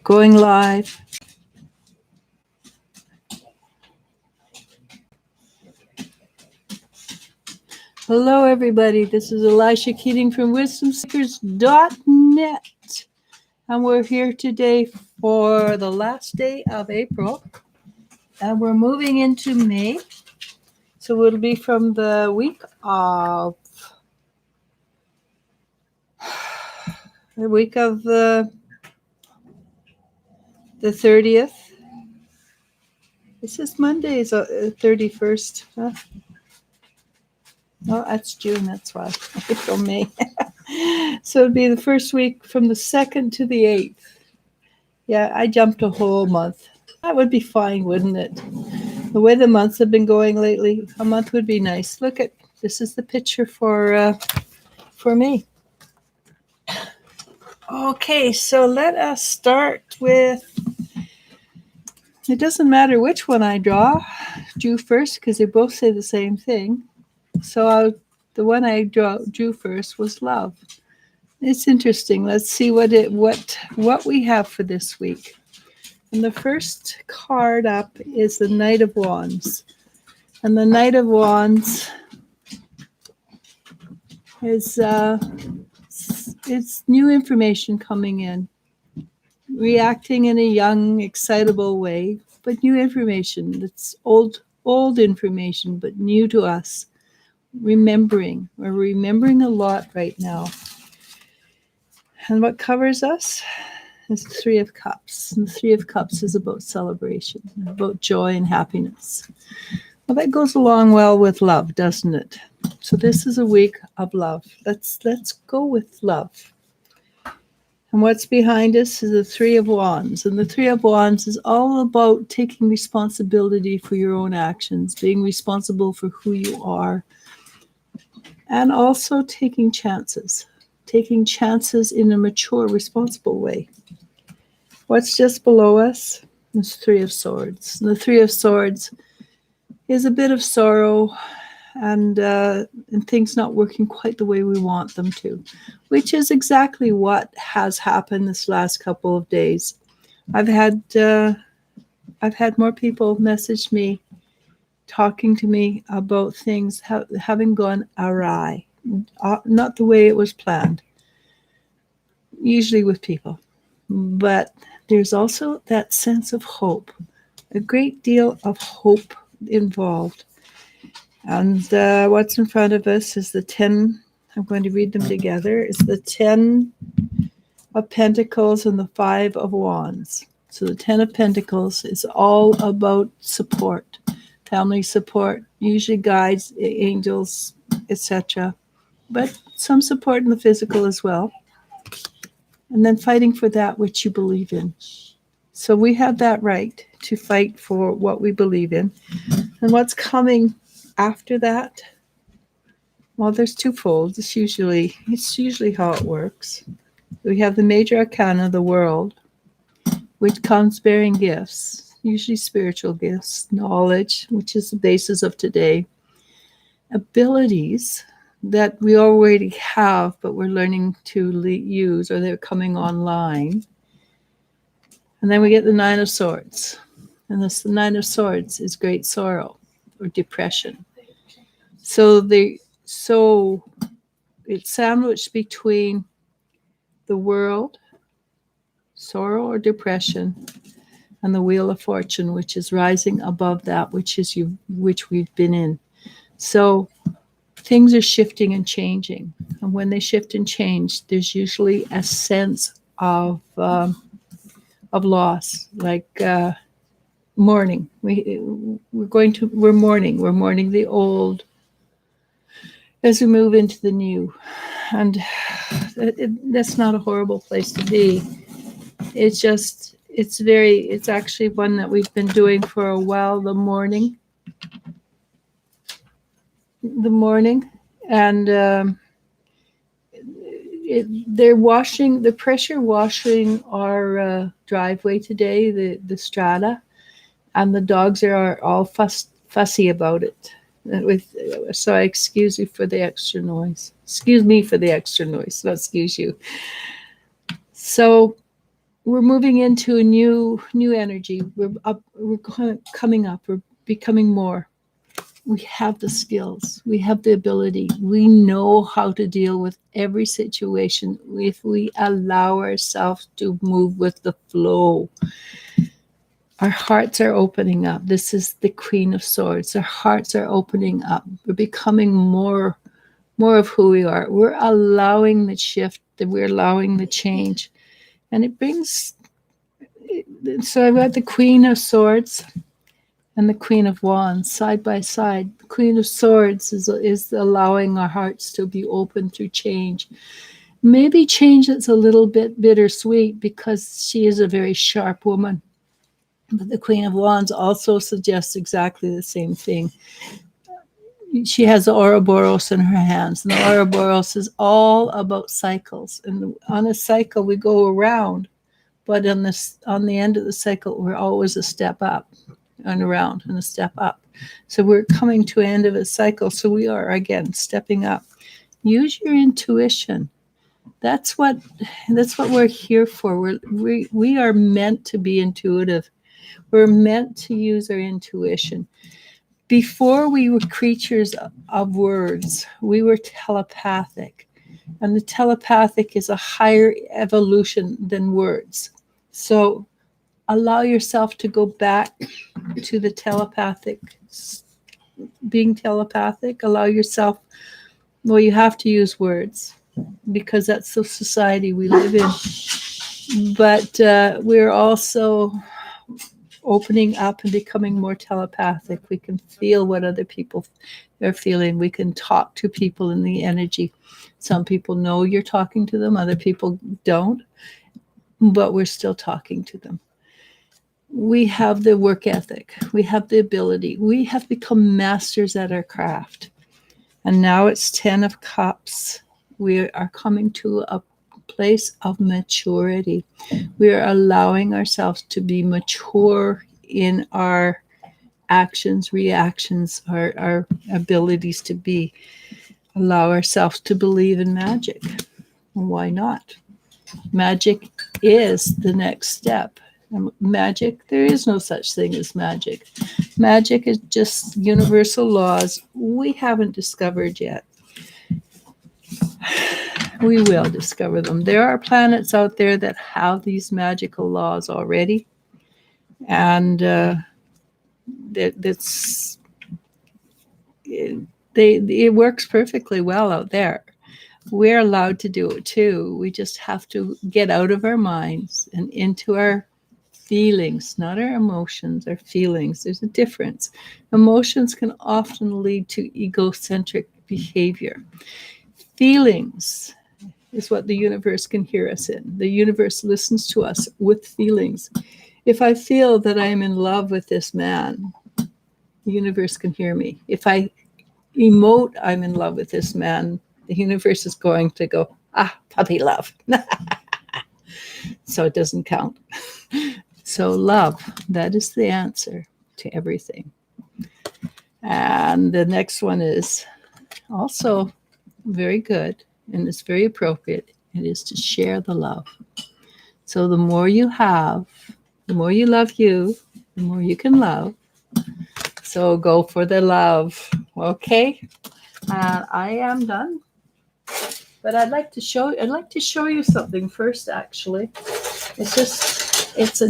Going live. Hello, everybody. This is Eliz-sha Keating from wisdomseekers.net. And we're here today for the last day of April. And we're moving into May. So it'll be from the week of the 30th. This is Monday, is 31st. Huh? No, that's June, that's why. April, May. So it'd be the first week from the 2nd to the 8th. Yeah, I jumped a whole month. That would be fine, wouldn't it? The way the months have been going lately, a month would be nice. Look at, this is the picture for me. Okay, so let us start with, it doesn't matter which one I drew first because they both say the same thing. So the one I drew first was love. It's interesting. Let's see what we have for this week. And the first card up is the Knight of Wands. And the Knight of Wands is it's new information coming in, reacting in a young, excitable way, but new information. It's old information, but new to us. Remembering. We're remembering a lot right now. And what covers us is the Three of Cups. And the Three of Cups is about celebration, about joy and happiness. Well, that goes along well with love, doesn't it? So this is a week of love. Let's go with love. And what's behind us is the Three of Wands. And the Three of Wands is all about taking responsibility for your own actions, being responsible for who you are, and also taking chances in a mature, responsible way. What's just below us is Three of Swords. And the Three of Swords is a bit of sorrow and things not working quite the way we want them to, which is exactly what has happened this last couple of days. I've had more people message me, talking to me about things having gone awry, not the way it was planned, usually with people. But there's also that sense of hope, a great deal of hope involved. And what's in front of us is the 10, I'm going to read them together, is the 10 of Pentacles and the 5 of Wands. So the 10 of Pentacles is all about support, family support, usually guides, angels, etc. But some support in the physical as well. And then fighting for that which you believe in. So we have that right to fight for what we believe in. And what's coming after that? Well, there's twofold. It's usually how it works. We have the major arcana, the world, which comes bearing gifts, usually spiritual gifts, knowledge, which is the basis of today, abilities that we already have, but we're learning to use, or they're coming online. And then we get the Nine of Swords. And the Nine of Swords is great sorrow or depression. So it's sandwiched between the world, sorrow or depression, and the Wheel of Fortune, which is rising above that which we've been in. So things are shifting and changing. And when they shift and change, there's usually a sense of loss, like mourning. We're mourning the old as we move into the new. And that's not a horrible place to be. It's actually one that we've been doing for a while, the mourning. And they're pressure washing our driveway today, the strata, and the dogs are all fussy about it. So I excuse you for the extra noise. Excuse me for the extra noise. Not excuse you. So we're moving into a new energy. We're coming up. We're becoming more. We have the skills. We have the ability. We know how to deal with every situation if we allow ourselves to move with the flow. Our hearts are opening up. This is the Queen of Swords. Our hearts are opening up. We're becoming more of who we are. We're allowing the shift. We're allowing the change. And it brings, so I've got the Queen of Swords and the Queen of Wands side by side. The Queen of Swords is allowing our hearts to be open to change. Maybe change that's a little bit bittersweet because she is a very sharp woman. But the Queen of Wands also suggests exactly the same thing. She has the Ouroboros in her hands, and the Ouroboros is all about cycles. And on a cycle, we go around, but on the end of the cycle, we're always a step up and around and a step up. So we're coming to an end of a cycle. So we are, again, stepping up. Use your intuition. That's what we're here for. We are meant to be intuitive. We're meant to use our intuition. Before we were creatures of words, we were telepathic. And the telepathic is a higher evolution than words. So allow yourself to go back to the telepathic, being telepathic. Allow yourself, well, you have to use words because that's the society we live in. But we're also opening up and becoming more telepathic. We can feel what other people are feeling. We can talk to people in the energy. Some people know you're talking to them. Other people don't. But we're still talking to them. We have the work ethic. We have the ability. We have become masters at our craft. And now it's 10 of Cups. We are coming to a place of maturity. We are allowing ourselves to be mature in our actions, reactions, our abilities to be. Allow ourselves to believe in magic. Why not? Magic is the next step. Magic, there is no such thing as magic. Magic is just universal laws we haven't discovered yet. We will discover them. There are planets out there that have these magical laws already. And it works perfectly well out there. We're allowed to do it too. We just have to get out of our minds and into our feelings, not our emotions, our feelings. There's a difference. Emotions can often lead to egocentric behavior. Feelings is what the universe can hear us in. The universe listens to us with feelings. If I feel that I am in love with this man, the universe can hear me. If I emote I'm in love with this man, the universe is going to go, puppy love. So it doesn't count. So love, that is the answer to everything. And the next one is also very good, and it's very appropriate. It is to share the love. So the more you have, the more you love you, the more you can love. So go for the love. Okay. I am done. But I'd like to show you something first, actually. It's a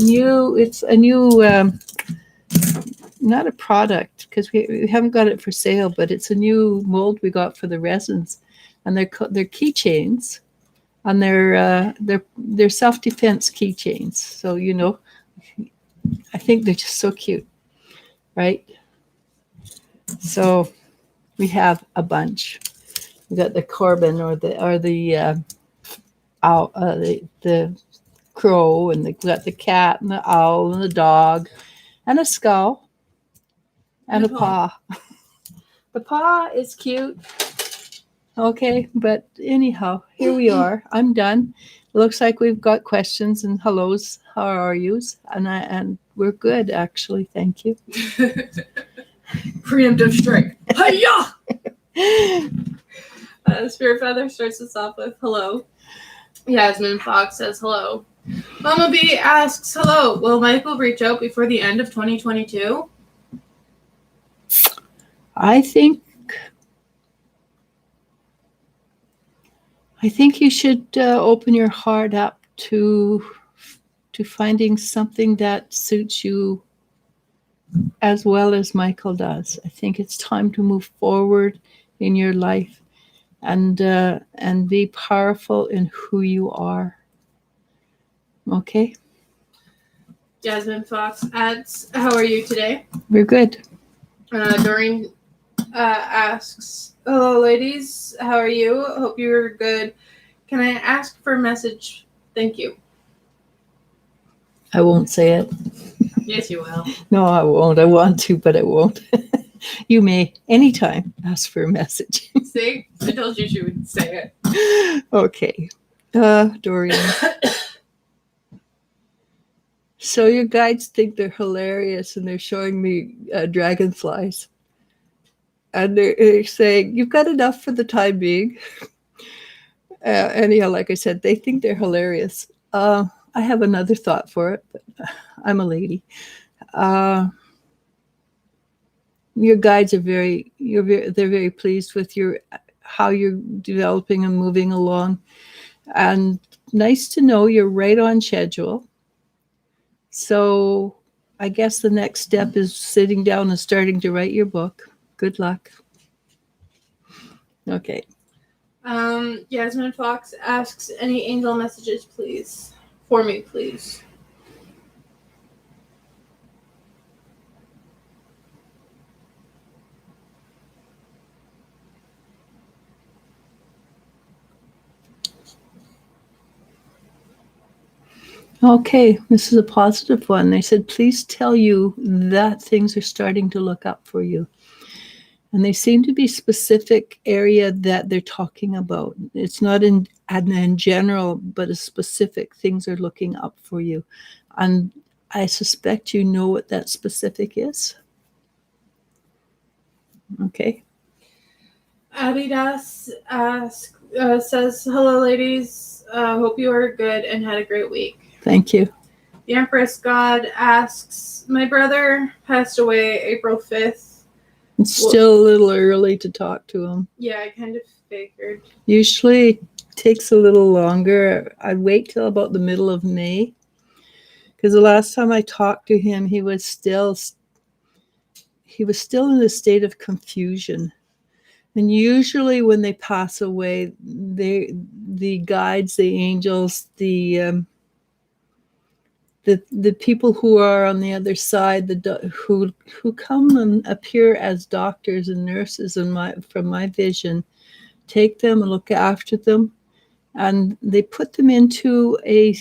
new not a product, because we haven't got it for sale, but it's a new mold we got for the resins, and they're keychains, and they're self-defense keychains. So I think they're just so cute, right? So we have a bunch. We got the Corbin or the crow, and we got the cat and the owl and the dog, and a skull, and a paw. The paw is cute. Okay, but anyhow, here we are. I'm done. It looks like we've got questions and hellos. How are yous? And we're good, actually. Thank you. Preemptive strike. Hiya! Spirit Feather starts us off with hello. Yasmin Fox says hello. Mama B asks, hello, will Michael reach out before the end of 2022? I think you should open your heart up to finding something that suits you as well as Michael does. I think it's time to move forward in your life and be powerful in who you are. Okay? Jasmine Fox adds, how are you today? We're good. Doreen asks, hello, ladies. How are you? Hope you're good. Can I ask for a message? Thank you. I won't say it. Yes, you will. No, I won't. I want to, but I won't. You may anytime ask for a message. See? I told you she would say it. Okay. Doreen. So your guides think they're hilarious and they're showing me dragonflies. And they're saying, you've got enough for the time being. Anyhow, like I said, they think they're hilarious. I have another thought for it, but I'm a lady. Your guides are they're very pleased with how you're developing and moving along. And nice to know you're right on schedule. So I guess the next step is sitting down and starting to write your book. Good luck. Okay. Jasmine Fox asks, any angel messages, please? For me, please. Okay, this is a positive one. They said, please tell you that things are starting to look up for you. And they seem to be specific area that they're talking about. It's not in general, but a specific things are looking up for you. And I suspect you know what that specific is. Okay. Adidas says, hello, ladies. Hope you are good and had a great week. Thank you. The Empress God asks, my brother passed away April 5th. It's still a little early to talk to him. Yeah, I kind of figured. Usually it takes a little longer. I wait till about the middle of May. Because the last time I talked to him, he was still in a state of confusion. And usually when they pass away, the guides, the angels, the people who are on the other side, who come and appear as doctors and nurses from my vision, take them and look after them, and they put them into a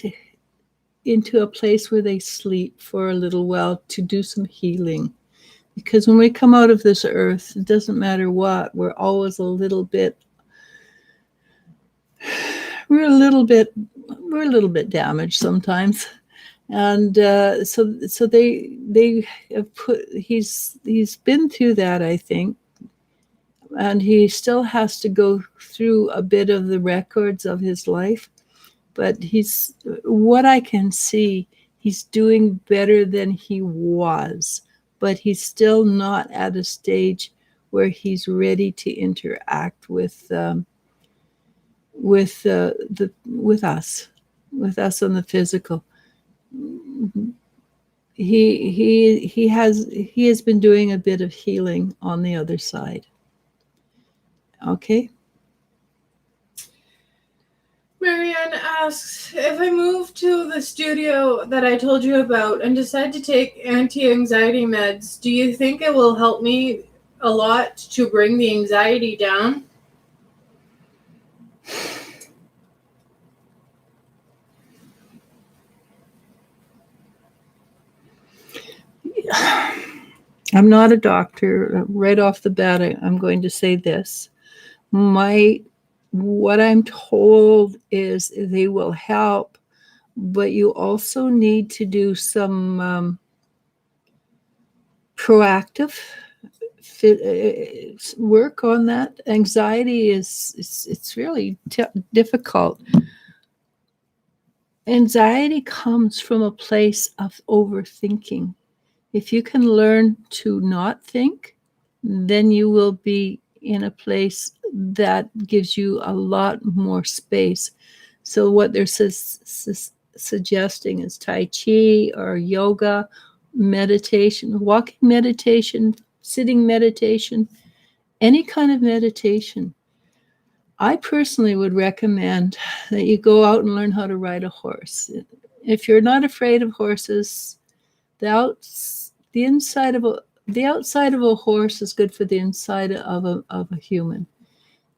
place where they sleep for a little while to do some healing. Because when we come out of this earth, it doesn't matter what, we're always a little bit damaged sometimes. And so they have he's been through that, I think, and he still has to go through a bit of the records of his life, but what I can see, he's doing better than he was, but he's still not at a stage where he's ready to interact with us on the physical. He has been doing a bit of healing on the other side. Okay. Marianne asks, if I move to the studio that I told you about and decide to take anti-anxiety meds, do you think it will help me a lot to bring the anxiety down? I'm not a doctor. Right off the bat, I'm going to say this. What I'm told is they will help, but you also need to do some proactive work on that. Anxiety it's really difficult. Anxiety comes from a place of overthinking. If you can learn to not think, then you will be in a place that gives you a lot more space. So what they're suggesting is Tai Chi or yoga, meditation, walking meditation, sitting meditation, any kind of meditation. I personally would recommend that you go out and learn how to ride a horse. If you're not afraid of horses, the outside of a horse is good for the inside of a human.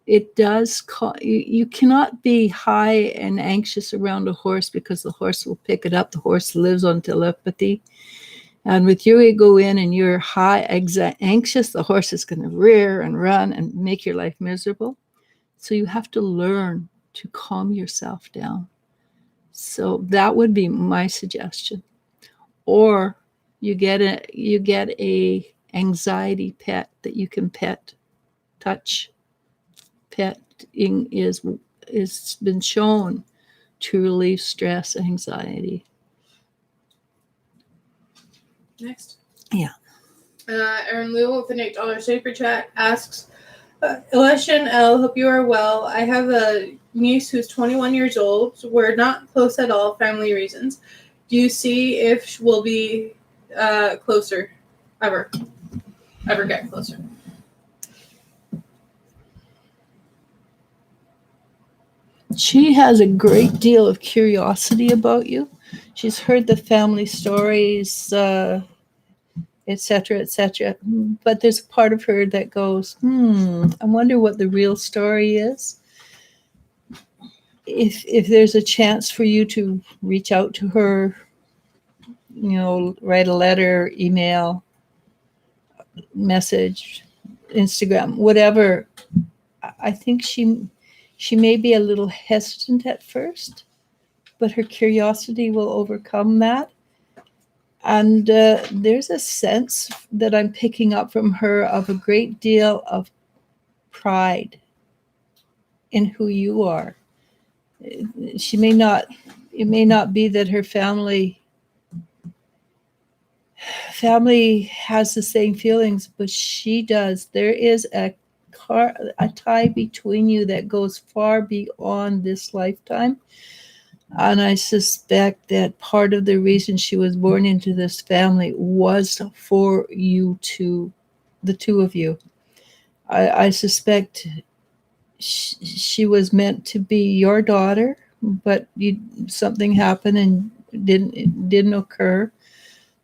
It does you cannot be high and anxious around a horse because the horse will pick it up. The horse lives on telepathy. And with you go in and you're high, anxious, the horse is going to rear and run and make your life miserable. So you have to learn to calm yourself down. So that would be my suggestion. Or you get a anxiety pet that you can touch. Petting is been shown to relieve stress, anxiety. Next. Yeah. Aaron Liu with an $8 super chat asks, Eliz-sha and Elle, hope you are well. I have a niece who's 21 years old. We're not close at all, family reasons. Do you see if we'll be closer? Ever get closer? She has a great deal of curiosity about you. She's heard the family stories, etc., etc. But there's a part of her that goes, I wonder what the real story is. If there's a chance for you to reach out to her, write a letter, email, message, Instagram, whatever, I think she may be a little hesitant at first, but her curiosity will overcome that. And there's a sense that I'm picking up from her of a great deal of pride in who you are. It may not be that her family has the same feelings, but she does. There is a tie between you that goes far beyond this lifetime. And I suspect that part of the reason she was born into this family was for you two, the two of you. I suspect she was meant to be your daughter, but something happened and it didn't occur.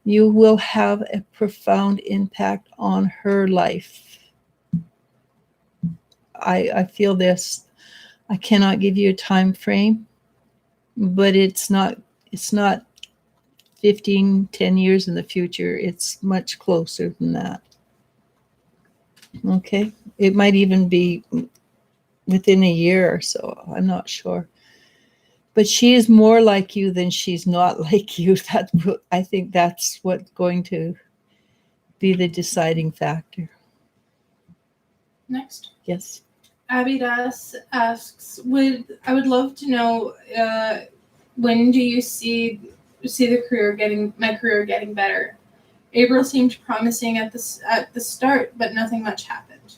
You will have a profound impact on her life. I feel this. I cannot give you a time frame, but it's not 10 years in the future. It's much closer than that. Okay. It might even be within a year or so. I'm not sure. But she is more like you than she's not like you. I think that's what's going to be the deciding factor. Next. Yes. Abby Das asks, I would love to know when do you see my career getting better? April seemed promising at the start, but nothing much happened.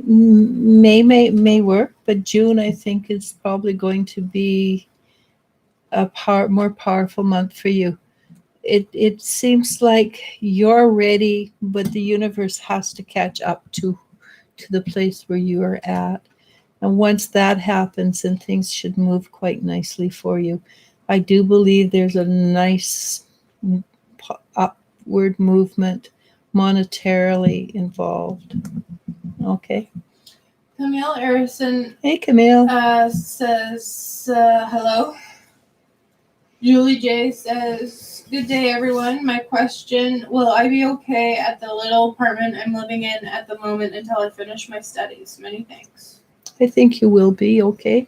May work, but June I think is probably going to be a more powerful month for you. It seems like you're ready, but the universe has to catch up to the place where you are at. And once that happens, then things should move quite nicely for you. I do believe there's a nice upward movement monetarily involved. Okay. Camille Harrison. Hey, Camille. Says hello. Julie J says, good day, everyone. My question, will I be okay at the little apartment I'm living in at the moment until I finish my studies? Many thanks. I think you will be okay.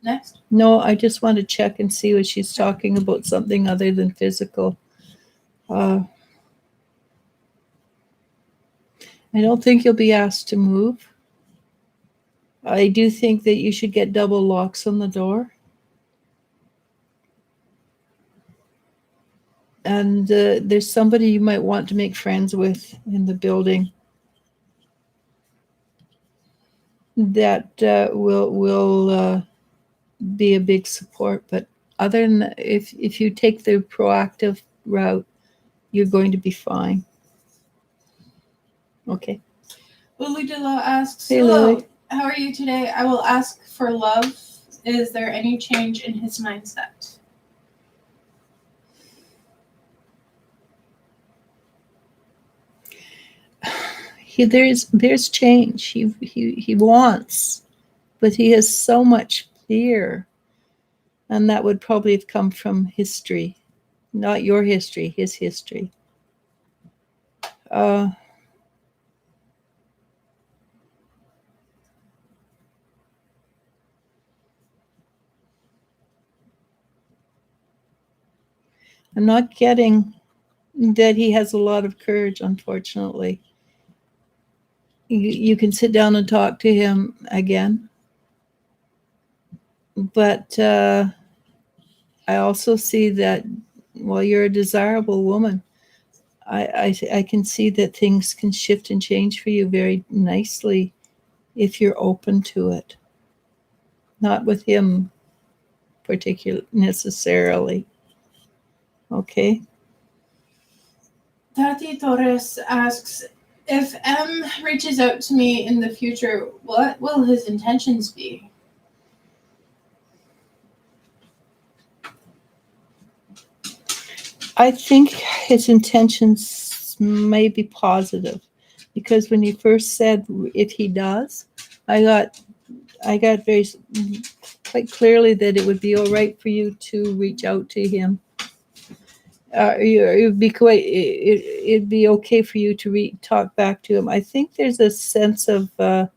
Next. No, I just want to check and see what she's talking about, something other than physical. I don't think you'll be asked to move. I do think that you should get double locks on the door. And there's somebody you might want to make friends with in the building that will be a big support. But other than that, if you take the proactive route, you're going to be fine. Okay. Uludila asks, Hey, hello, Lily. how are you today? I will ask for love. Is there any change in his mindset? There's change. He wants, but he has so much fear, and that would probably have come from history, not your history, his history. I'm not getting that he has a lot of courage, unfortunately. You can sit down and talk to him again. But I also see that, well, you're a desirable woman. I can see that things can shift and change for you very nicely if you're open to it. Not with him necessarily. Okay. Tati Torres asks, if M reaches out to me in the future, what will his intentions be? I think his intentions may be positive, because when you first said if he does, I got very quite clearly that it would be all right for you to reach out to him. It'd be okay for you to talk back to him. I think there's a sense of I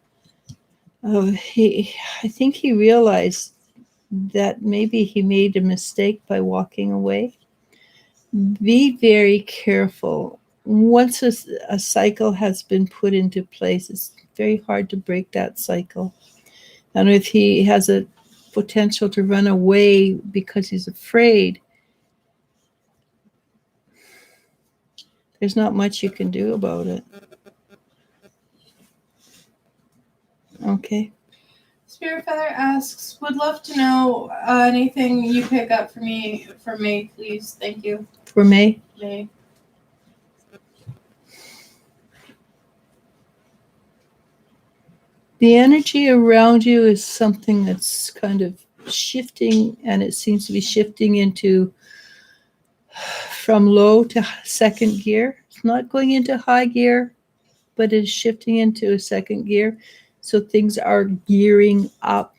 think he realized that maybe he made a mistake by walking away. Be very careful. Once a cycle has been put into place, it's very hard to break that cycle. And if he has a potential to run away because he's afraid, there's not much you can do about it. Okay. Spirit Feather asks, would love to know anything you pick up for me for May, please. Thank you. For May? May. The energy around you is something that's kind of shifting, and it seems to be shifting into from low to second gear. It's not going into high gear, but it's shifting into a second gear. So things are gearing up.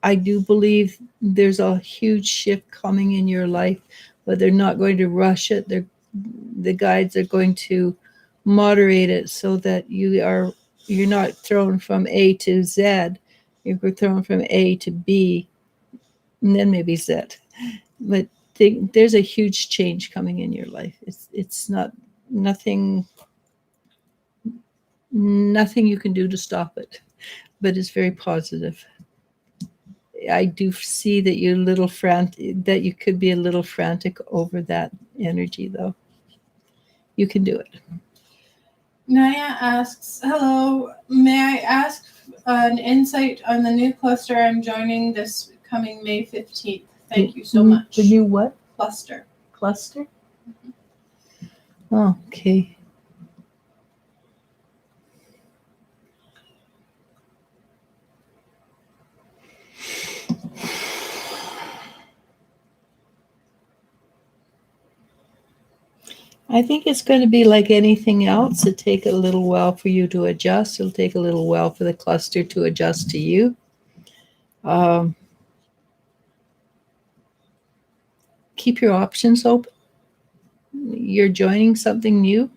I do believe there's a huge shift coming in your life, but they're not going to rush it. The guides are going to moderate it so that you're not thrown from A to Z. You're thrown from A to B, and then maybe Z. But there's a huge change coming in your life. It's not nothing you can do to stop it, but it's very positive. I do see that you're a little that you could be a little frantic over that energy, though. You can do it. Naya asks, hello, may I ask an insight on the new cluster I'm joining this coming May 15th? Thank you so much. The new what? Cluster. Cluster? Oh, okay. I think it's going to be like anything else. It'll take a little while for you to adjust. It'll take a little while for the cluster to adjust to you. Keep your options open. You're joining something new.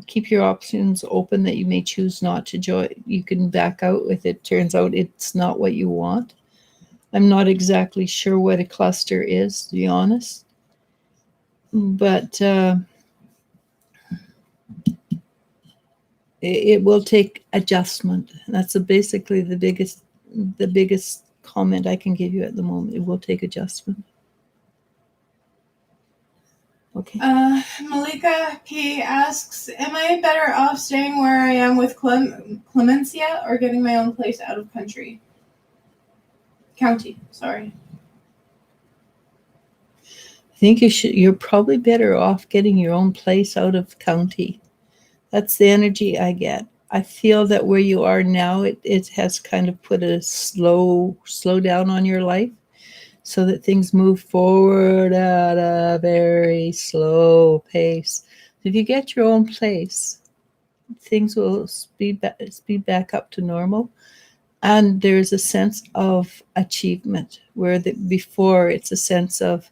Keep your options open that you may choose not to join. You can back out if it turns out it's not what you want. I'm not exactly sure what a cluster is, to be honest. But It will take adjustment. That's basically the biggest comment I can give you at the moment. It will take adjustment. Okay. Malika P asks, am I better off staying where I am with Clemencia or getting my own place out of county, sorry. I think you're probably better off getting your own place out of county. That's the energy I get. I feel that where you are now, it has kind of put a slow down on your life so that things move forward at a very slow pace. If you get your own place, things will speed back up to normal. And there's a sense of achievement where before it's a sense of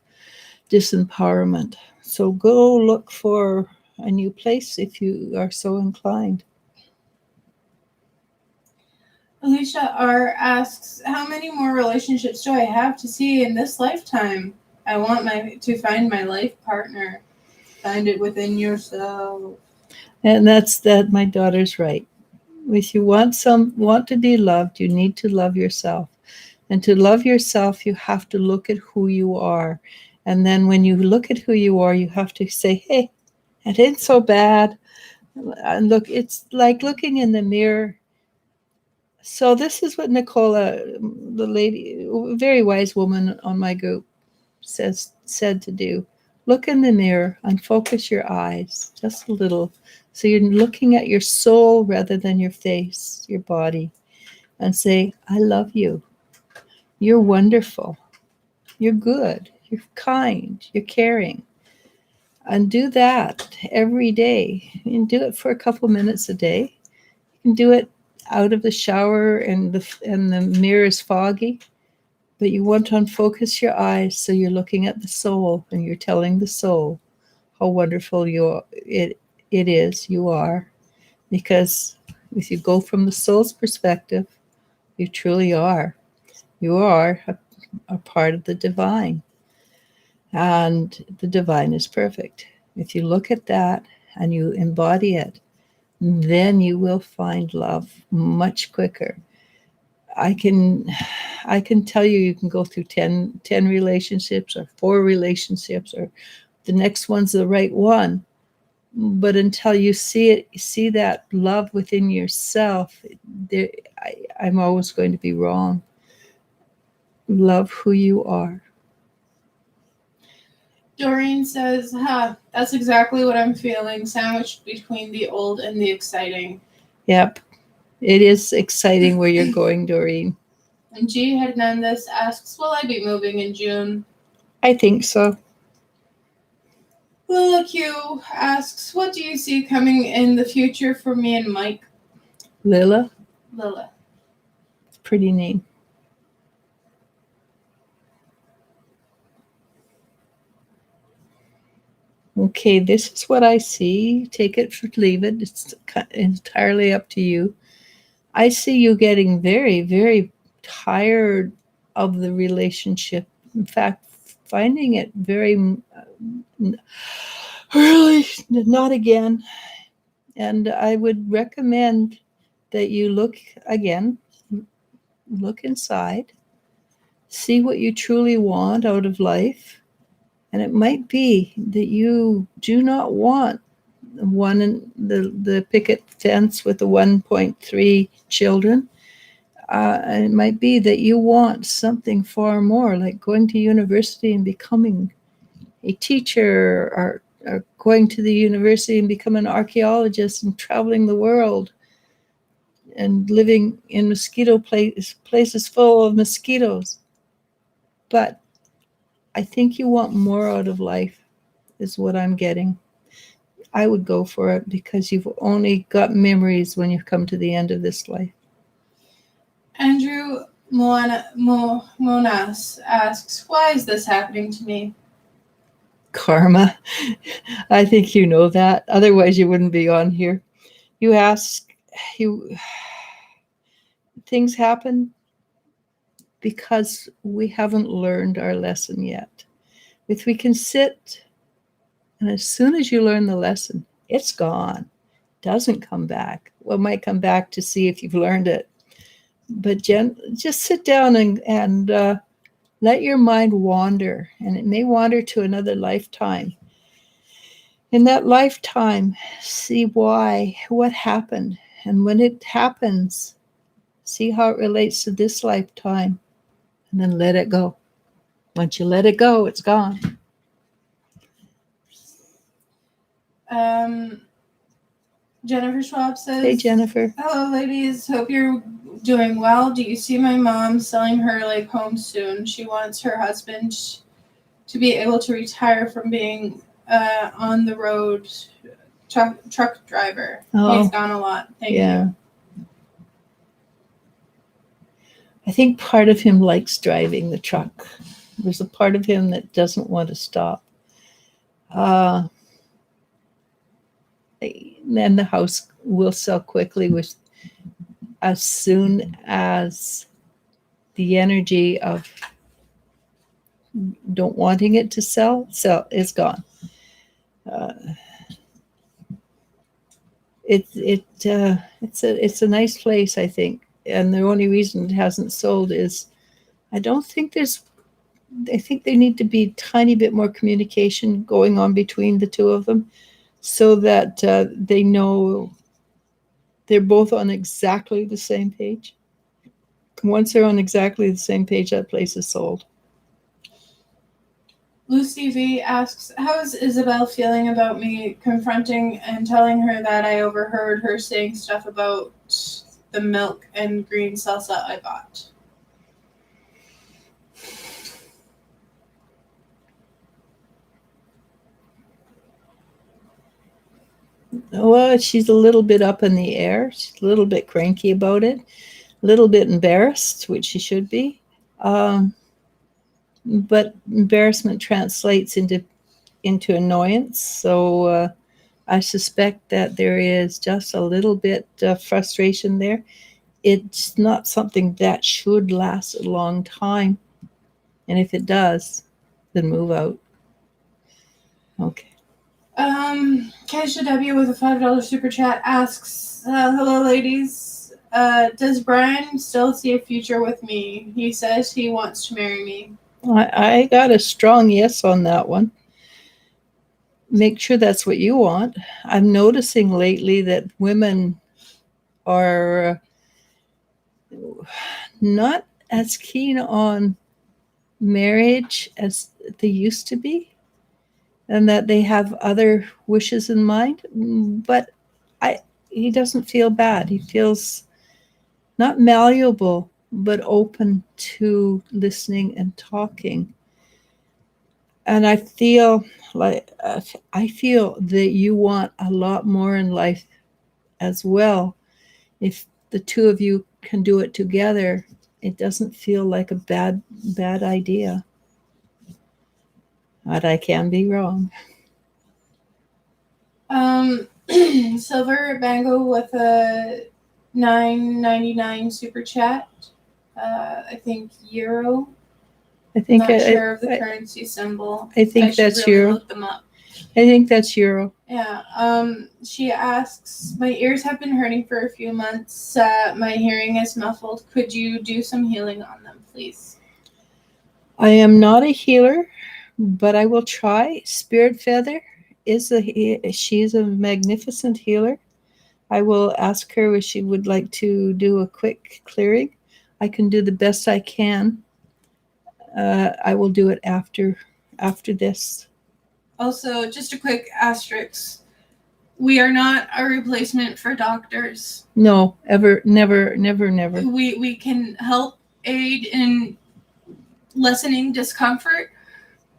disempowerment. So go look for a new place if you are so inclined. Alicia R asks, how many more relationships do I have to see in this lifetime? I want to find my life partner. Find it within yourself. And that's that. My daughter's right. If you want to be loved, you need to love yourself. And to love yourself, you have to look at who you are. And then when you look at who you are, you have to say, hey, it ain't so bad. And look, it's like looking in the mirror. So this is what Nicola, the lady, a very wise woman on my group, said to do. Look in the mirror and focus your eyes just a little. So you're looking at your soul rather than your face, your body, and say, I love you. You're wonderful. You're good. You're kind. You're caring. And do that every day. And do it for a couple minutes a day. You can do it out of the shower and the mirror is foggy. But you want to unfocus your eyes so you're looking at the soul and you're telling the soul how wonderful it is, you are. Because if you go from the soul's perspective, you truly are. You are a part of the divine. And the divine is perfect. If you look at that and you embody it, then you will find love much quicker. I can tell you can go through 10 relationships or 4 relationships, or the next one's the right one. But until you see that love within yourself, I'm always going to be wrong. Love who you are. Doreen says, that's exactly what I'm feeling, sandwiched between the old and the exciting. Yep. It is exciting where you're going, Doreen. And G. Hernandez asks, will I be moving in June? I think so. Lila Q asks, what do you see coming in the future for me and Mike? Lila? Lila. Pretty name. Okay, this is what I see. Take it or leave it. It's entirely up to you. I see you getting very, very tired of the relationship. In fact, finding it very really not again. And I would recommend that you look inside, see what you truly want out of life. And it might be that you do not want the picket fence with the 1.3 children. And it might be that you want something far more, like going to university and becoming a teacher, or going to the university and becoming an archaeologist and traveling the world and living in mosquito places full of mosquitoes. But I think you want more out of life, is what I'm getting. I would go for it because you've only got memories when you come to the end of this life. Andrew Monas asks, why is this happening to me? Karma. I think you know that. Otherwise, you wouldn't be on here. Things happen because we haven't learned our lesson yet. If we can sit, and as soon as you learn the lesson, it's gone. doesn't come back. Well, it might come back to see if you've learned it. But just sit down and let your mind wander, and it may wander to another lifetime. In that lifetime, see what happened. And when it happens, see how it relates to this lifetime, and then let it go. Once you let it go, it's gone. Jennifer Schwab says, Hey, Jennifer. hello, ladies. Hope you're doing well. Do you see my mom selling her like home soon? She wants her husband to be able to retire from being on the road truck driver. Oh, he's gone a lot. Thank you. I think part of him likes driving the truck. There's a part of him that doesn't want to stop. Then the house will sell quickly as soon as the energy of don't wanting it to sell is gone. It's a nice place, I think, and the only reason it hasn't sold is I think there need to be a tiny bit more communication going on between the two of them, so that they know they're both on exactly the same page. Once they're on exactly the same page, that place is sold. Lucy V asks, how is Isabel feeling about me confronting and telling her that I overheard her saying stuff about the milk and green salsa I bought? Well, she's a little bit up in the air. She's a little bit cranky about it, a little bit embarrassed, which she should be. But embarrassment translates into annoyance. So I suspect that there is just a little bit of frustration there. It's not something that should last a long time. And if it does, then move out. Okay. Keisha W with a $5 super chat asks, hello, ladies. Does Brian still see a future with me? He says he wants to marry me. I got a strong yes on that one. Make sure that's what you want. I'm noticing lately that women are not as keen on marriage as they used to be, and that they have other wishes in mind. But he doesn't feel bad. He feels not malleable, but open to listening and talking. And I feel that you want a lot more in life as well. If the two of you can do it together, it doesn't feel like a bad idea. But I can be wrong. Silver Bango with a $9.99 super chat. I think euro. I think I'm not sure of the currency symbol. I think that's really euro. Look them up. I think that's euro. Yeah. She asks, my ears have been hurting for a few months. My hearing is muffled. Could you do some healing on them, please? I am not a healer, but I will try. Spirit Feather she's a magnificent healer. I will ask her if she would like to do a quick clearing. I can do the best I can. I will do it after this. Also, just a quick asterisk. We are not a replacement for doctors. No, ever, never. We can help aid in lessening discomfort,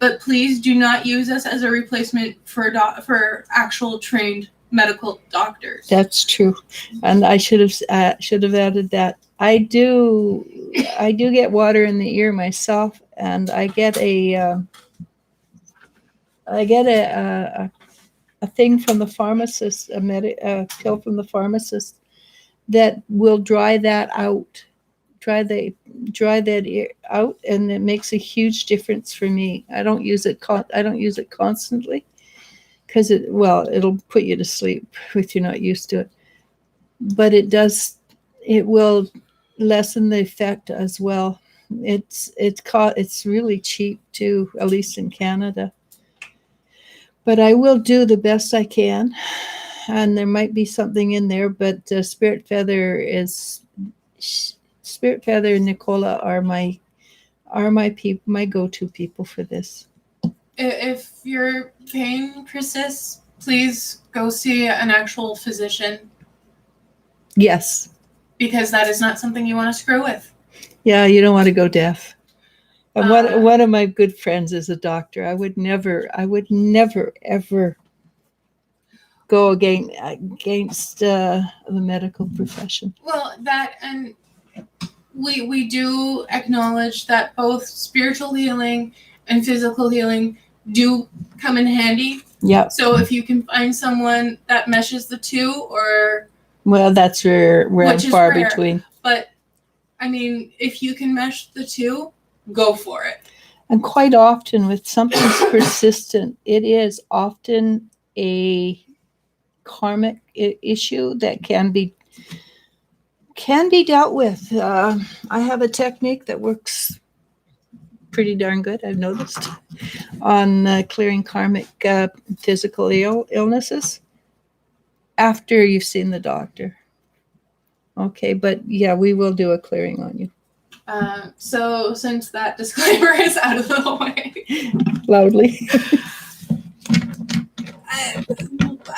but please do not use us as a replacement for actual trained medical doctors. That's true, and I should have added that. I do get water in the ear myself, and I get a thing from the pharmacist, a pill from the pharmacist that will dry that out, dry that ear out, and it makes a huge difference for me. I don't use it constantly because it'll put you to sleep if you're not used to it. But it will lessen the effect as well. It's really cheap too, at least in Canada. But I will do the best I can, and there might be something in there. But Spirit Feather and Nicola are my people, my go-to people for this. If your pain persists, please go see an actual physician, Yes. because that is not something you want to screw with. Yeah, you don't want to go deaf. And one of my good friends is a doctor. I would never ever go against the medical profession. Well, that, and we do acknowledge that both spiritual healing and physical healing do come in handy. Yeah. So if you can find someone that meshes the two, or that's rare and far rare, between. But I mean, if you can mesh the two, go for it. And quite often, with something's persistent, it is often a karmic issue that can be dealt with. I have a technique that works pretty darn good, I've noticed, on clearing karmic physical illnesses after you've seen the doctor. Okay, but yeah, we will do a clearing on you. So since that disclaimer is out of the way, Loudly.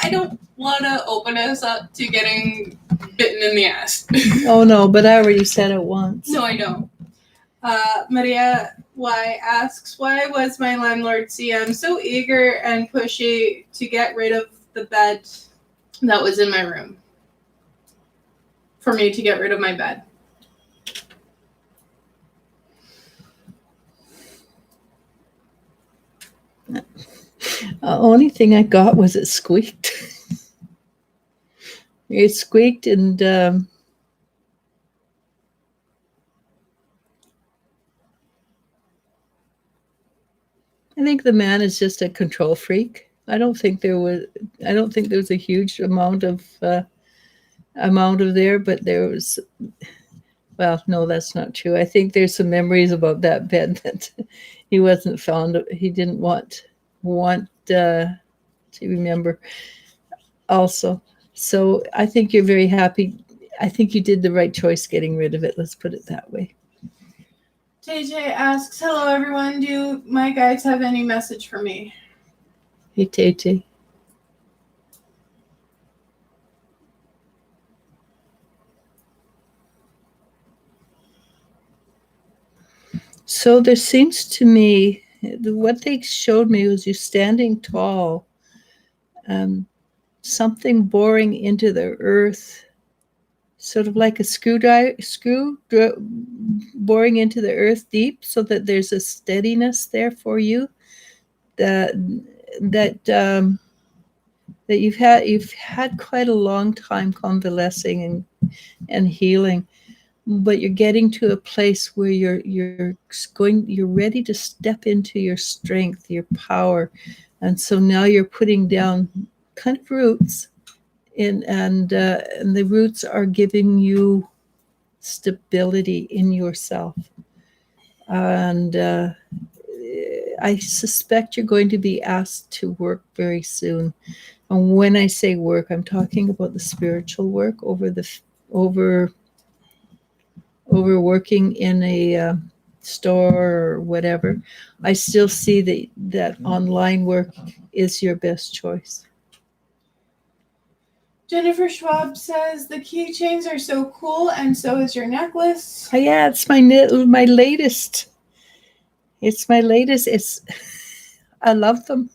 I don't want to open us up to getting bitten in the ass. Oh no, but I already said it once. No, I know. Maria Y asks, why was my landlord CM so eager and pushy to get rid of the bed that was in my room? For me to get rid of my bed. Only thing I got was it squeaked. It squeaked, and I think the man is just a control freak. I don't think there was a huge amount of there, but there was. Well, no, that's not true. I think there's some memories about that bed that he wasn't fond of. He didn't want to remember also. So I think you're very happy. I think you did the right choice getting rid of it. Let's put it that way. JJ asks, hello everyone, do my guides have any message for me? Hey, Tay. So there seems to me, what they showed me was you standing tall, something boring into the earth, sort of like a screw boring into the earth deep, so that there's a steadiness there for you that you've had quite a long time convalescing and healing. But you're getting to a place where you're ready to step into your strength, your power, and so now you're putting down kind of roots, and the roots are giving you stability in yourself. And I suspect you're going to be asked to work very soon. And when I say work, I'm talking about the spiritual work over working in a store or whatever. I still see that online work is your best choice. Jennifer Schwab says, the keychains are so cool, and so is your necklace. Oh, yeah, it's my latest. It's my latest. I love them.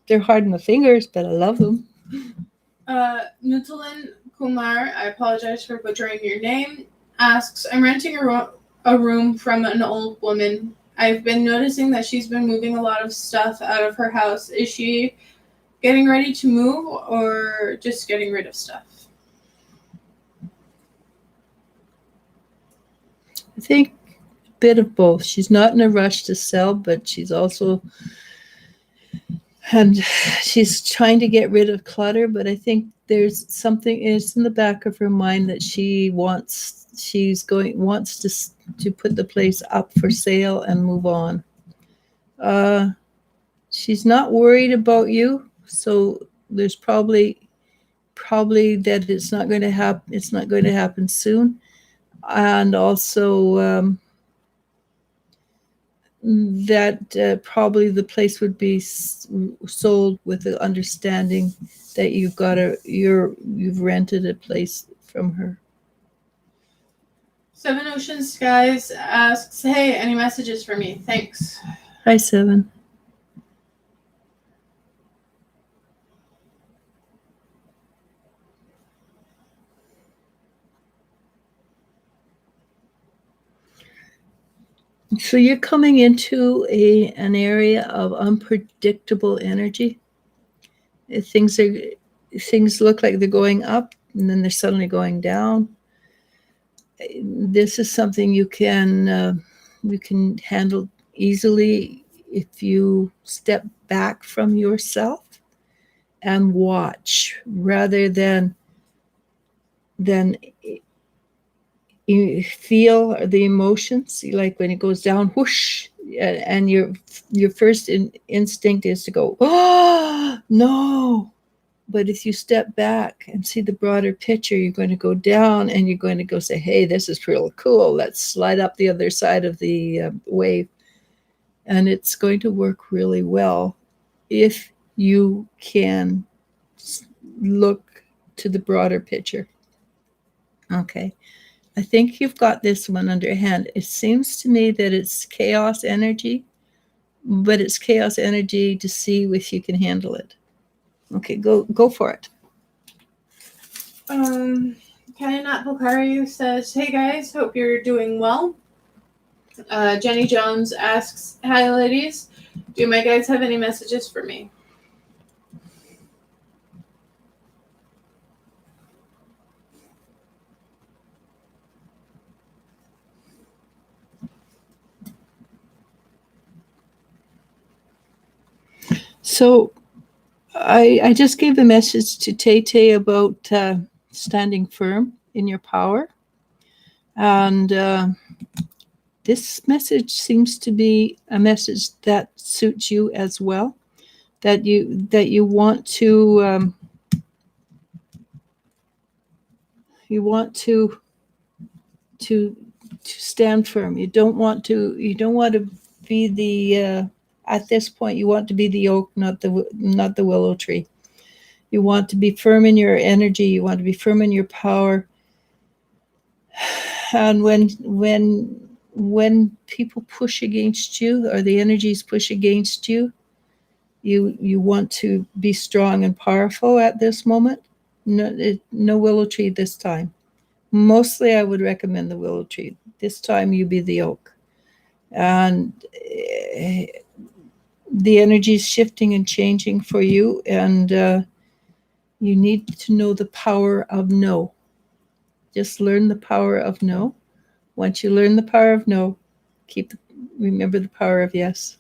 They're hard on the fingers, but I love them. Nutalin Kumar, I apologize for butchering your name, asks, I'm renting a room from an old woman. I've been noticing that she's been moving a lot of stuff out of her house. Is she getting ready to move or just getting rid of stuff? I think a bit of both. She's not in a rush to sell, but she's also And she's trying to get rid of clutter, but I think there's something, it's in the back of her mind that wants to put the place up for sale and move on. She's not worried about you, so there's probably that it's not going to happen. It's not going to happen soon, and also that probably the place would be sold with the understanding that you've rented a place from her. Seven Ocean Skies asks, hey, any messages for me? Thanks. Hi, Seven. So you're coming into an area of unpredictable energy. Things look like they're going up, and then they're suddenly going down. This is something you can handle easily if you step back from yourself and watch, rather than you feel the emotions, like when it goes down, whoosh, and your first instinct is to go, oh no. But if you step back and see the broader picture, you're going to go down and you're going to go say, hey, this is real cool. Let's slide up the other side of the wave. And it's going to work really well if you can look to the broader picture. Okay. I think you've got this one under hand. It seems to me that it's chaos energy, but it's chaos energy to see if you can handle it. Okay, go for it. Kainat Pokari says, hey guys, hope you're doing well. Jenny Jones asks, hi ladies, do my guides have any messages for me? So I just gave a message to Tay about standing firm in your power. And this message seems to be a message that suits you as well, that you want to stand firm. You don't want to be the at this point you want to be the oak, not the willow tree. You want to be firm in your energy, you want to be firm in your power. And when people push against you, or the energies push against you, you want to be strong and powerful at this moment. No willow tree this time. Mostly I would recommend the willow tree. This time you be the oak. And the energy is shifting and changing for you, and you need to know the power of no. Just learn the power of no. Once you learn the power of no, remember the power of yes.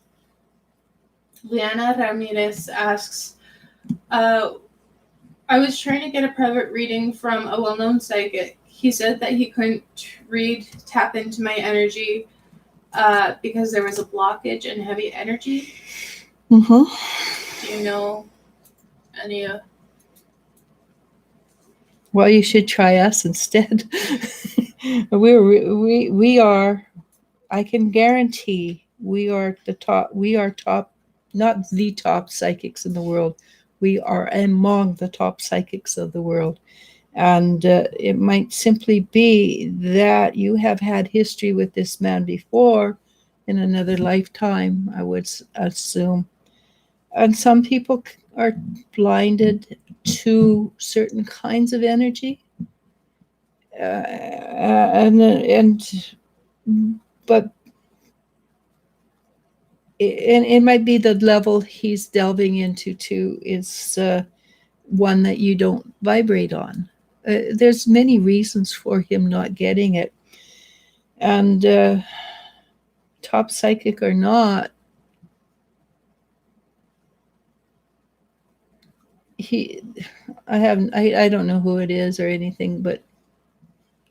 Liana Ramirez asks, I was trying to get a private reading from a well-known psychic. He said that he couldn't tap into my energy because there was a blockage and heavy energy. Mm-hmm. Do you know any? Well, you should try us instead. we are. I can guarantee we are top. We are top, not the top psychics in the world. We are among the top psychics of the world. And it might simply be that you have had history with this man before in another lifetime, I would assume. And some people are blinded to certain kinds of energy. But it might be the level he's delving into too is one that you don't vibrate on. There's many reasons for him not getting it. And top psychic or not, I don't know who it is or anything, but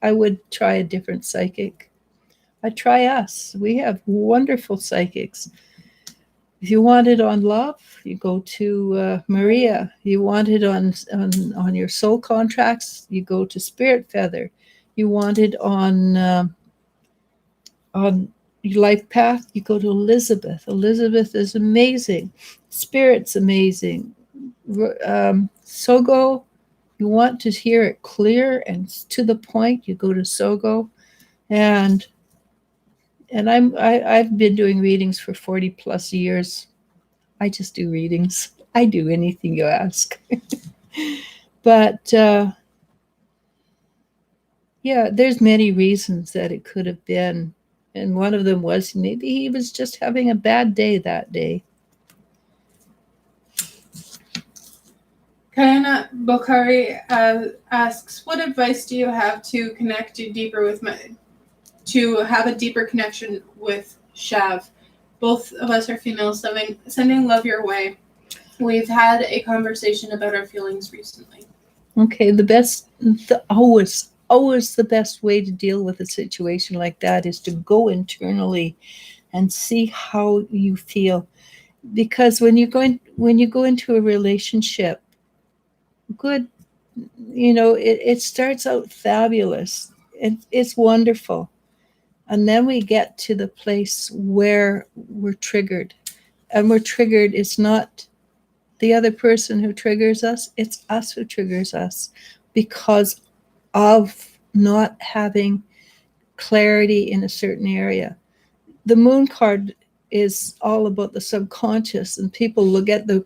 I would try a different psychic. I'd try us. We have wonderful psychics. If you want it on love, you go to Maria. You want it on your soul contracts, you go to Spirit Feather. You want it on your life path, you go to Elizabeth. Elizabeth is amazing. Spirit's amazing. Sogo, you want to hear it clear and to the point, you go to Sogo. And I've been doing readings for 40 plus years. I just do readings. I do anything you ask. But yeah, there's many reasons that it could have been. And one of them was maybe he was just having a bad day that day. Kayana Bokhari asks, what advice do you have to connect deeper with to have a deeper connection with Shav? Both of us are females, sending love your way. We've had a conversation about our feelings recently. Okay, always the best way to deal with a situation like that is to go internally and see how you feel. Because when you go into a relationship, good, it starts out fabulous. It's wonderful. And then we get to the place where we're triggered. And we're triggered. It's not the other person who triggers us. It's us who triggers us because of not having clarity in a certain area. The moon card is all about the subconscious. And people look at the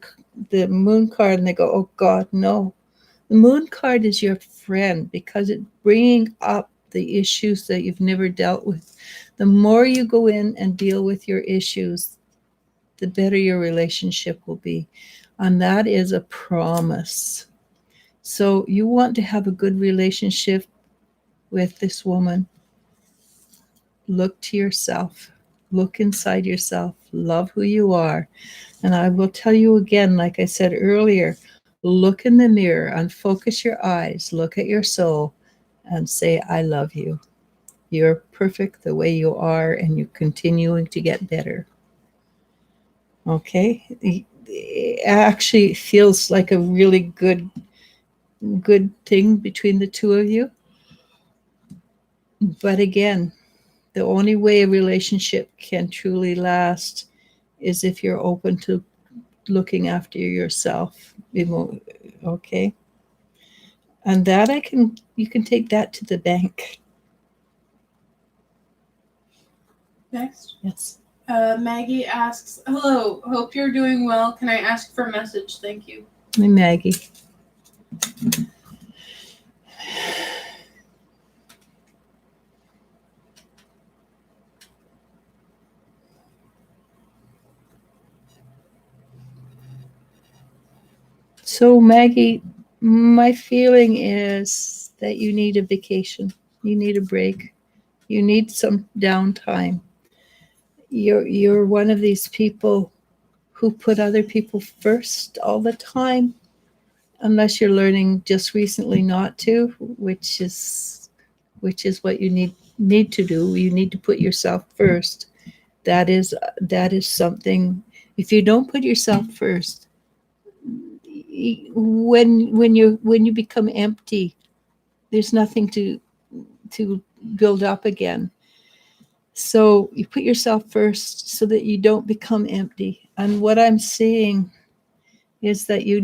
moon card and they go, oh God, no. The moon card is your friend because it's bringing up the issues that you've never dealt with. The more you go in and deal with your issues, the better your relationship will be. And that is a promise. So you want to have a good relationship with this woman. Look to yourself. Look inside yourself. Love who you are. And I will tell you again, like I said earlier, look in the mirror, unfocus your eyes, look at your soul, and say, I love you. You're perfect the way you are, and you're continuing to get better. Okay? It actually feels like a really good thing between the two of you. But again, the only way a relationship can truly last is if you're open to looking after yourself. Okay? And that you can take that to the bank. Next. Yes. Maggie asks, hello, hope you're doing well. Can I ask for a message? Thank you. Hey, Maggie. So, Maggie, my feeling is that you need a vacation. You need a break. You need some downtime. You're one of these people who put other people first all the time, unless you're learning just recently not to, which is what you need to do. You need to put yourself first. That is something. If you don't put yourself first, when you become empty, there's nothing to build up again. So you put yourself first so that you don't become empty. And what I'm seeing is that you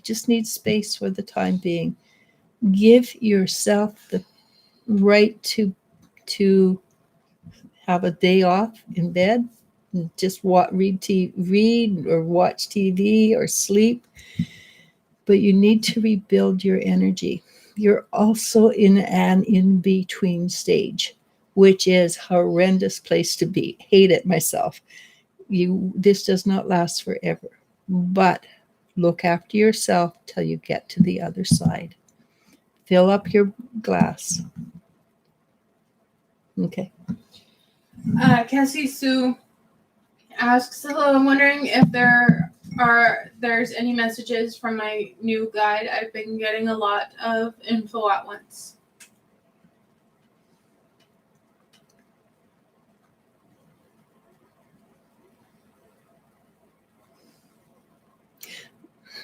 just need space for the time being. Give yourself the right to have a day off in bed, and just read or watch TV or sleep. But you need to rebuild your energy. You're also in an in-between stage, which is a horrendous place to be. Hate it myself. This does not last forever. But look after yourself till you get to the other side. Fill up your glass. Okay. Cassie Sue asks, hello, I'm wondering if there there's any messages from my new guide? I've been getting a lot of info at once.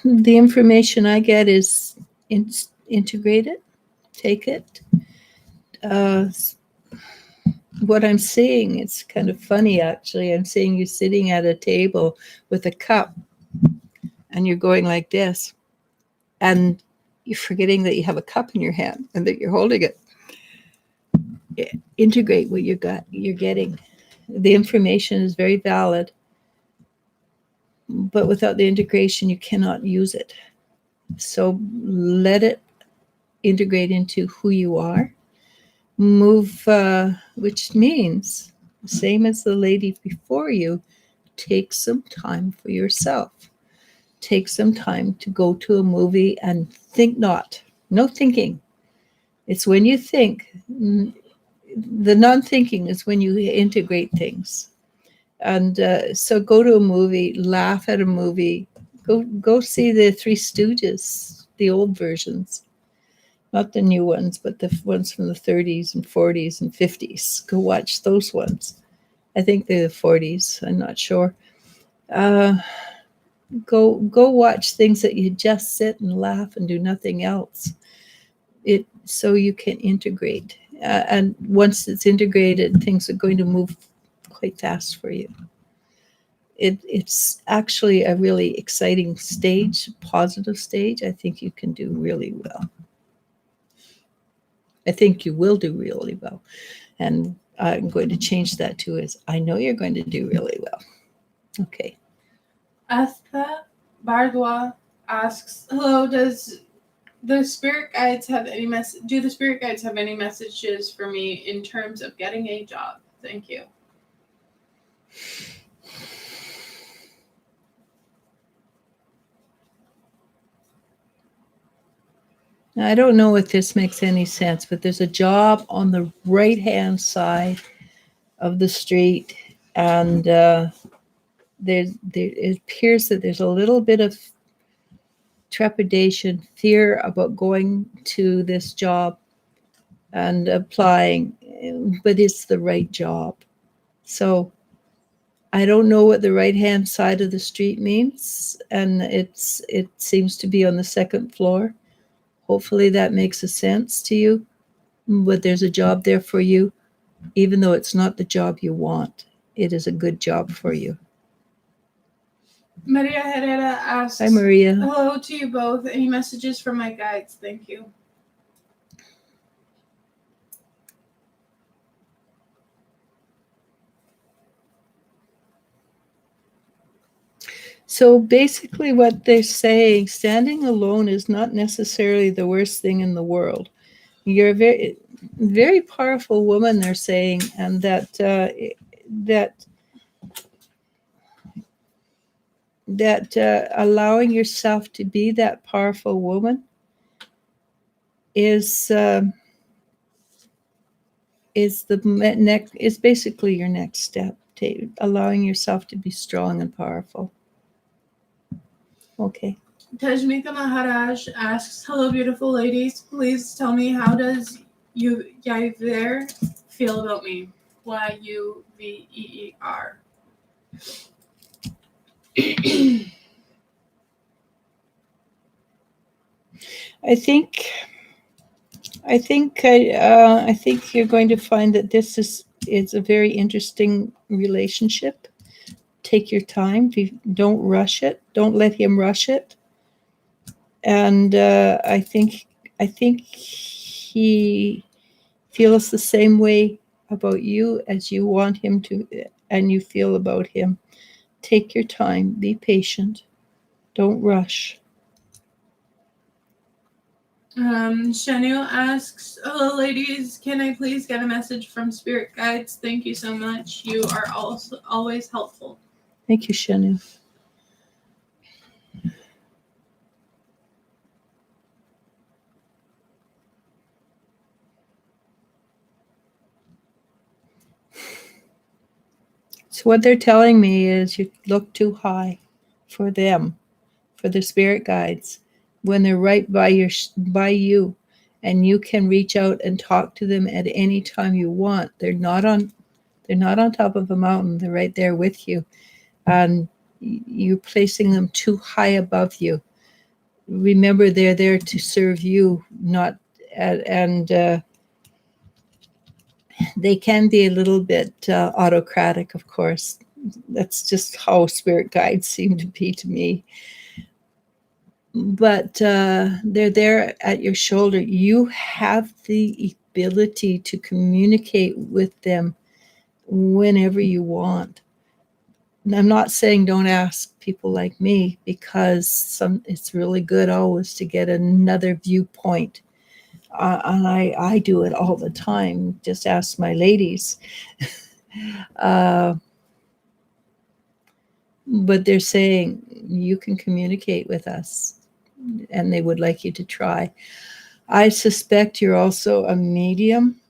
The information I get is integrate it, take it. What I'm seeing, it's kind of funny actually. I'm seeing you sitting at a table with a cup and you're going like this, and you're forgetting that you have a cup in your hand and that you're holding it. Integrate what you're getting. The information is very valid, but without the integration, you cannot use it. So let it integrate into who you are. Move, which means, same as the lady before you, take some time for yourself. Take some time to go to a movie and think not. No thinking. It's when you think. The non-thinking is when you integrate things. And so go to a movie, laugh at a movie, go see the Three Stooges, the old versions. Not the new ones, but the ones from the 30s and 40s and 50s. Go watch those ones. I think they're the 40s. I'm not sure. Go watch things that you just sit and laugh and do nothing else. So you can integrate. And once it's integrated, things are going to move quite fast for you. It's actually a really exciting stage, positive stage. I think you can do really well. I think you will do really well. And I'm going to change that to is I know you're going to do really well. Okay. Estha Bardois asks, hello, do the spirit guides have any messages for me in terms of getting a job? Thank you. Now, I don't know if this makes any sense, but there's a job on the right-hand side of the street, and it appears that there's a little bit of trepidation, fear about going to this job and applying, but it's the right job. So I don't know what the right-hand side of the street means, and it seems to be on the second floor. Hopefully that makes a sense to you, but there's a job there for you, even though it's not the job you want. It is a good job for you. Maria Herrera asks, Hi, Maria. hello to you both. Any messages from my guides? Thank you. So basically what they're saying, standing alone is not necessarily the worst thing in the world. You're a very, very powerful woman, they're saying, and that allowing yourself to be that powerful woman is basically your next step, allowing yourself to be strong and powerful. Okay. Tajmika Maharaj asks, hello, beautiful ladies. Please tell me, how does Yaiver feel about me? Yuveer. I think you're going to find that this is a very interesting relationship. Take your time. Don't rush it. Don't let him rush it. And I think he feels the same way about you as you want him to, and you feel about him. Take your time. Be patient. Don't rush. Shanu asks, hello, ladies. Can I please get a message from spirit guides? Thank you so much. You are also always helpful. Thank you, Shanu. So what they're telling me is you look too high. for them, for the spirit guides, when they're right by you, and you can reach out and talk to them at any time you want. They're not on top of a mountain. They're right there with you, and you're placing them too high above you. Remember, they're there to serve you, not and they can be a little bit autocratic, of course. That's just how spirit guides seem to be to me. But they're there at your shoulder. You have the ability to communicate with them whenever you want. And I'm not saying don't ask people like me, because it's really good always to get another viewpoint. And I do it all the time. Just ask my ladies. But they're saying you can communicate with us, and they would like you to try. I suspect you're also a medium.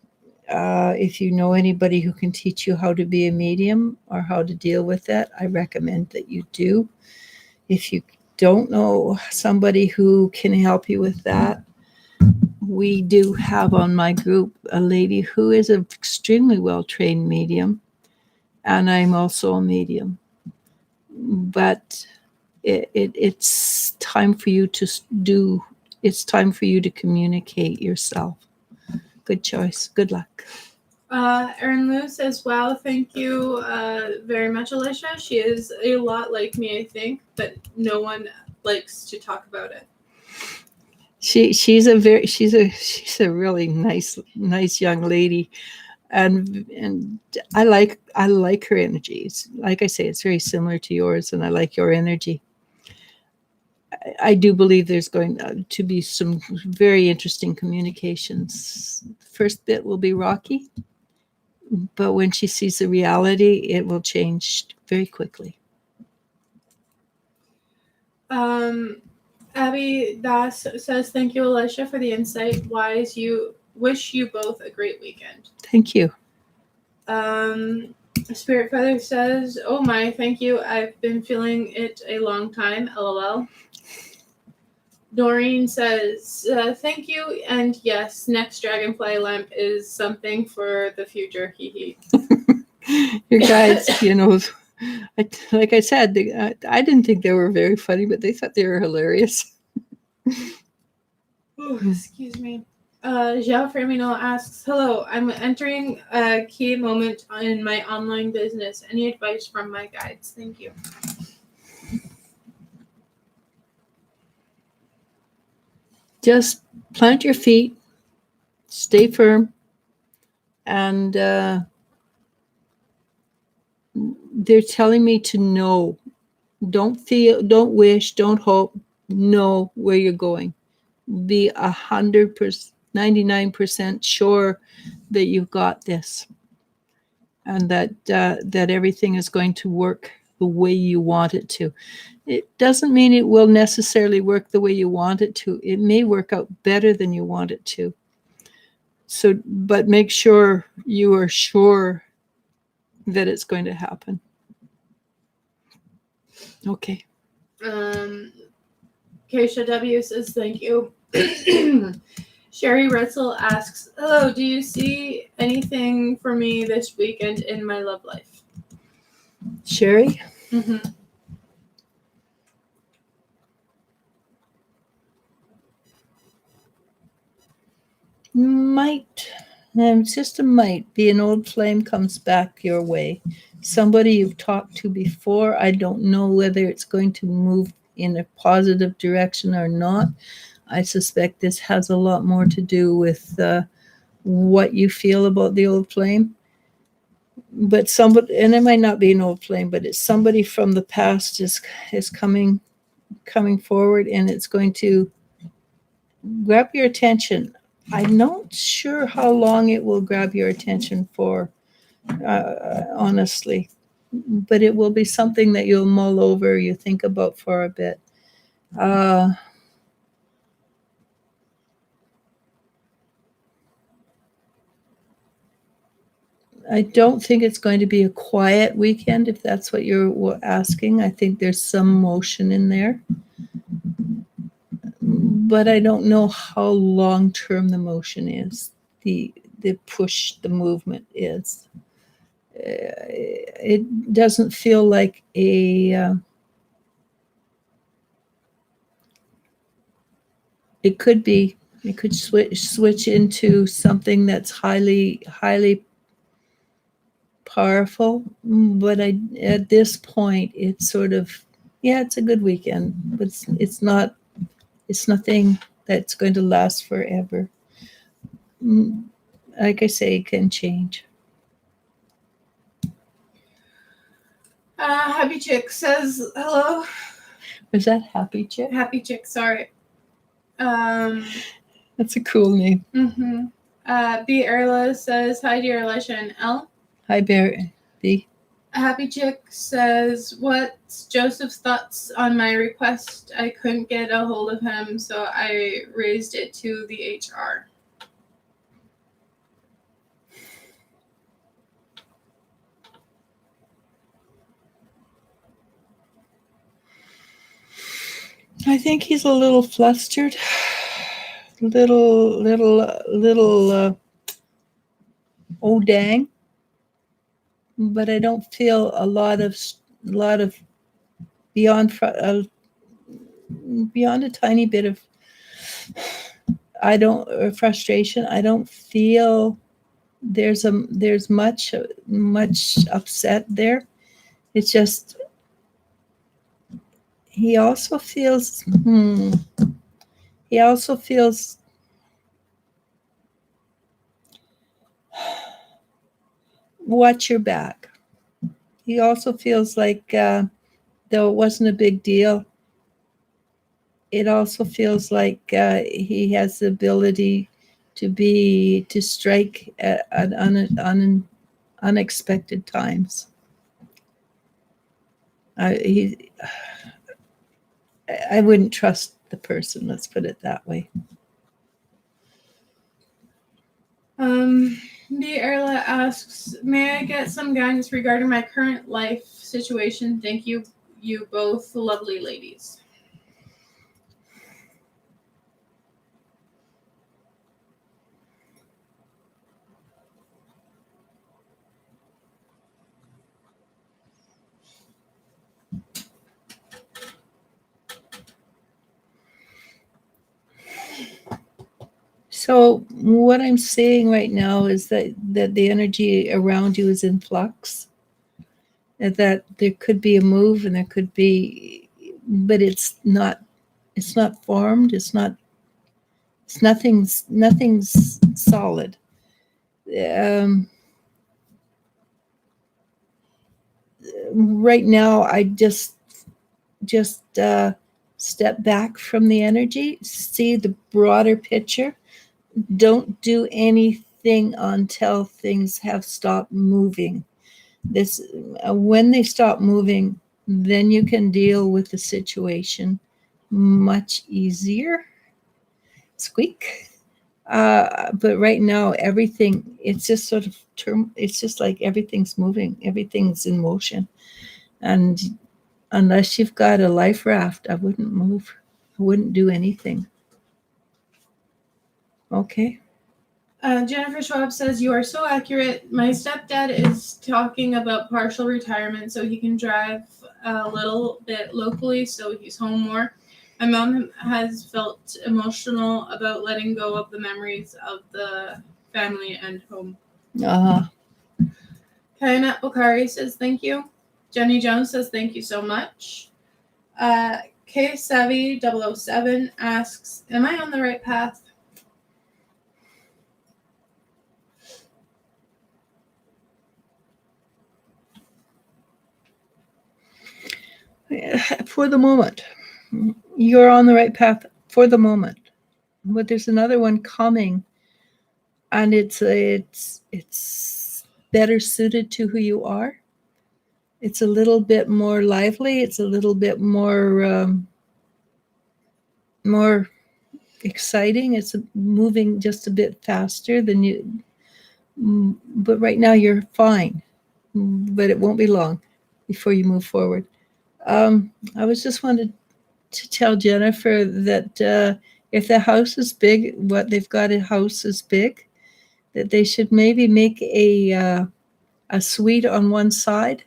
If you know anybody who can teach you how to be a medium or how to deal with that, I recommend that you do. If you don't know somebody who can help you with that, we do have on my group a lady who is an extremely well-trained medium, and I'm also a medium. But it's time for you to it's time for you to communicate yourself. Good choice. Good luck. Erin Lou says, wow, thank you very much, Eliz-sha. She is a lot like me, I think, but no one likes to talk about it. She's a really nice young lady, and I like her energies. Like I say, it's very similar to yours, and I like your energy. I do believe there's going to be some very interesting communications. The first bit will be rocky, but when she sees the reality, it will change very quickly. Abby Das says, thank you, Eliz-sha, for the insight. Wise, you wish you both a great weekend. Thank you. Spirit Feather says, oh my, thank you. I've been feeling it a long time. LOL. Doreen says, thank you. And yes, next dragonfly lamp is something for the future. Hee hee. Your guys, like I said, I didn't think they were very funny, but they thought they were hilarious. Oh, excuse me. Zhao Firmino asks, hello, I'm entering a key moment in my online business. Any advice from my guides? Thank you. Just plant your feet, stay firm, and they're telling me to know. Don't feel, don't wish, don't hope. Know where you're going. Be 100%, 99% sure that you've got this, and that everything is going to work the way you want it to. It doesn't mean it will necessarily work the way you want it to. It may work out better than you want it to. So, but make sure you are sure that it's going to happen. Okay. Keisha W says, thank you. Sherry Retzel asks, hello, do you see anything for me this weekend in my love life? Sherry? Mm-hmm. Might, just a might, be an old flame comes back your way. Somebody you've talked to before. I don't know whether it's going to move in a positive direction or not. I suspect this has a lot more to do with what you feel about the old flame. But somebody, and it might not be an old flame, but it's somebody from the past is coming forward, and it's going to grab your attention. I'm not sure how long it will grab your attention for, honestly, but it will be something that you'll mull over, you think about for a bit. I don't think it's going to be a quiet weekend, if that's what you're asking. I think there's some motion in there. But I don't know how long-term the motion is, the push, the movement is. It doesn't feel like it could be. It could switch into something that's highly powerful. But at this point, it's sort of, yeah, it's a good weekend, but it's not. It's nothing that's going to last forever. Like I say, it can change. Happy Chick says hello. Was that Happy Chick? Happy Chick, sorry. That's a cool name. B. Erla says, hi, dear Eliz-sha and Elle. Hi, B. Happy Chick says, what's Joseph's thoughts on my request? I couldn't get a hold of him, so I raised it to the HR. I think he's a little flustered, little oh dang. But I don't feel a lot of beyond a tiny bit of frustration. I don't feel there's much upset there. It's just he also feels watch your back. He also feels like though it wasn't a big deal, it also feels like he has the ability to strike at unexpected times. I wouldn't trust the person, let's put it that way. B. Erla asks, may I get some guidance regarding my current life situation? Thank you, you both lovely ladies. So what I'm saying right now is that the energy around you is in flux, and that there could be a move, and there could be, but it's not formed. Nothing's solid. Right now, I just step back from the energy, see the broader picture. Don't do anything until things have stopped moving. When they stop moving, then you can deal with the situation much easier. Squeak. But right now, everything, it's just sort of it's just like everything's moving, everything's in motion. And unless you've got a life raft, I wouldn't move. I wouldn't do anything. Okay. Jennifer Schwab says, you are so accurate. My stepdad is talking about partial retirement so he can drive a little bit locally so he's home more. My mom has felt emotional about letting go of the memories of the family and home. Kainat Bukhari says, thank you. Jenny Jones says, thank you so much. K Savvy 007 asks, am I on the right path? For the moment, you're on the right path for the moment. But there's another one coming, and it's better suited to who you are. It's a little bit more lively. It's a little bit more exciting. It's moving just a bit faster than you. But right now you're fine. But it won't be long before you move forward. I was just wanted to tell Jennifer that if the house is big, what they've got a house is big, that they should maybe make a suite on one side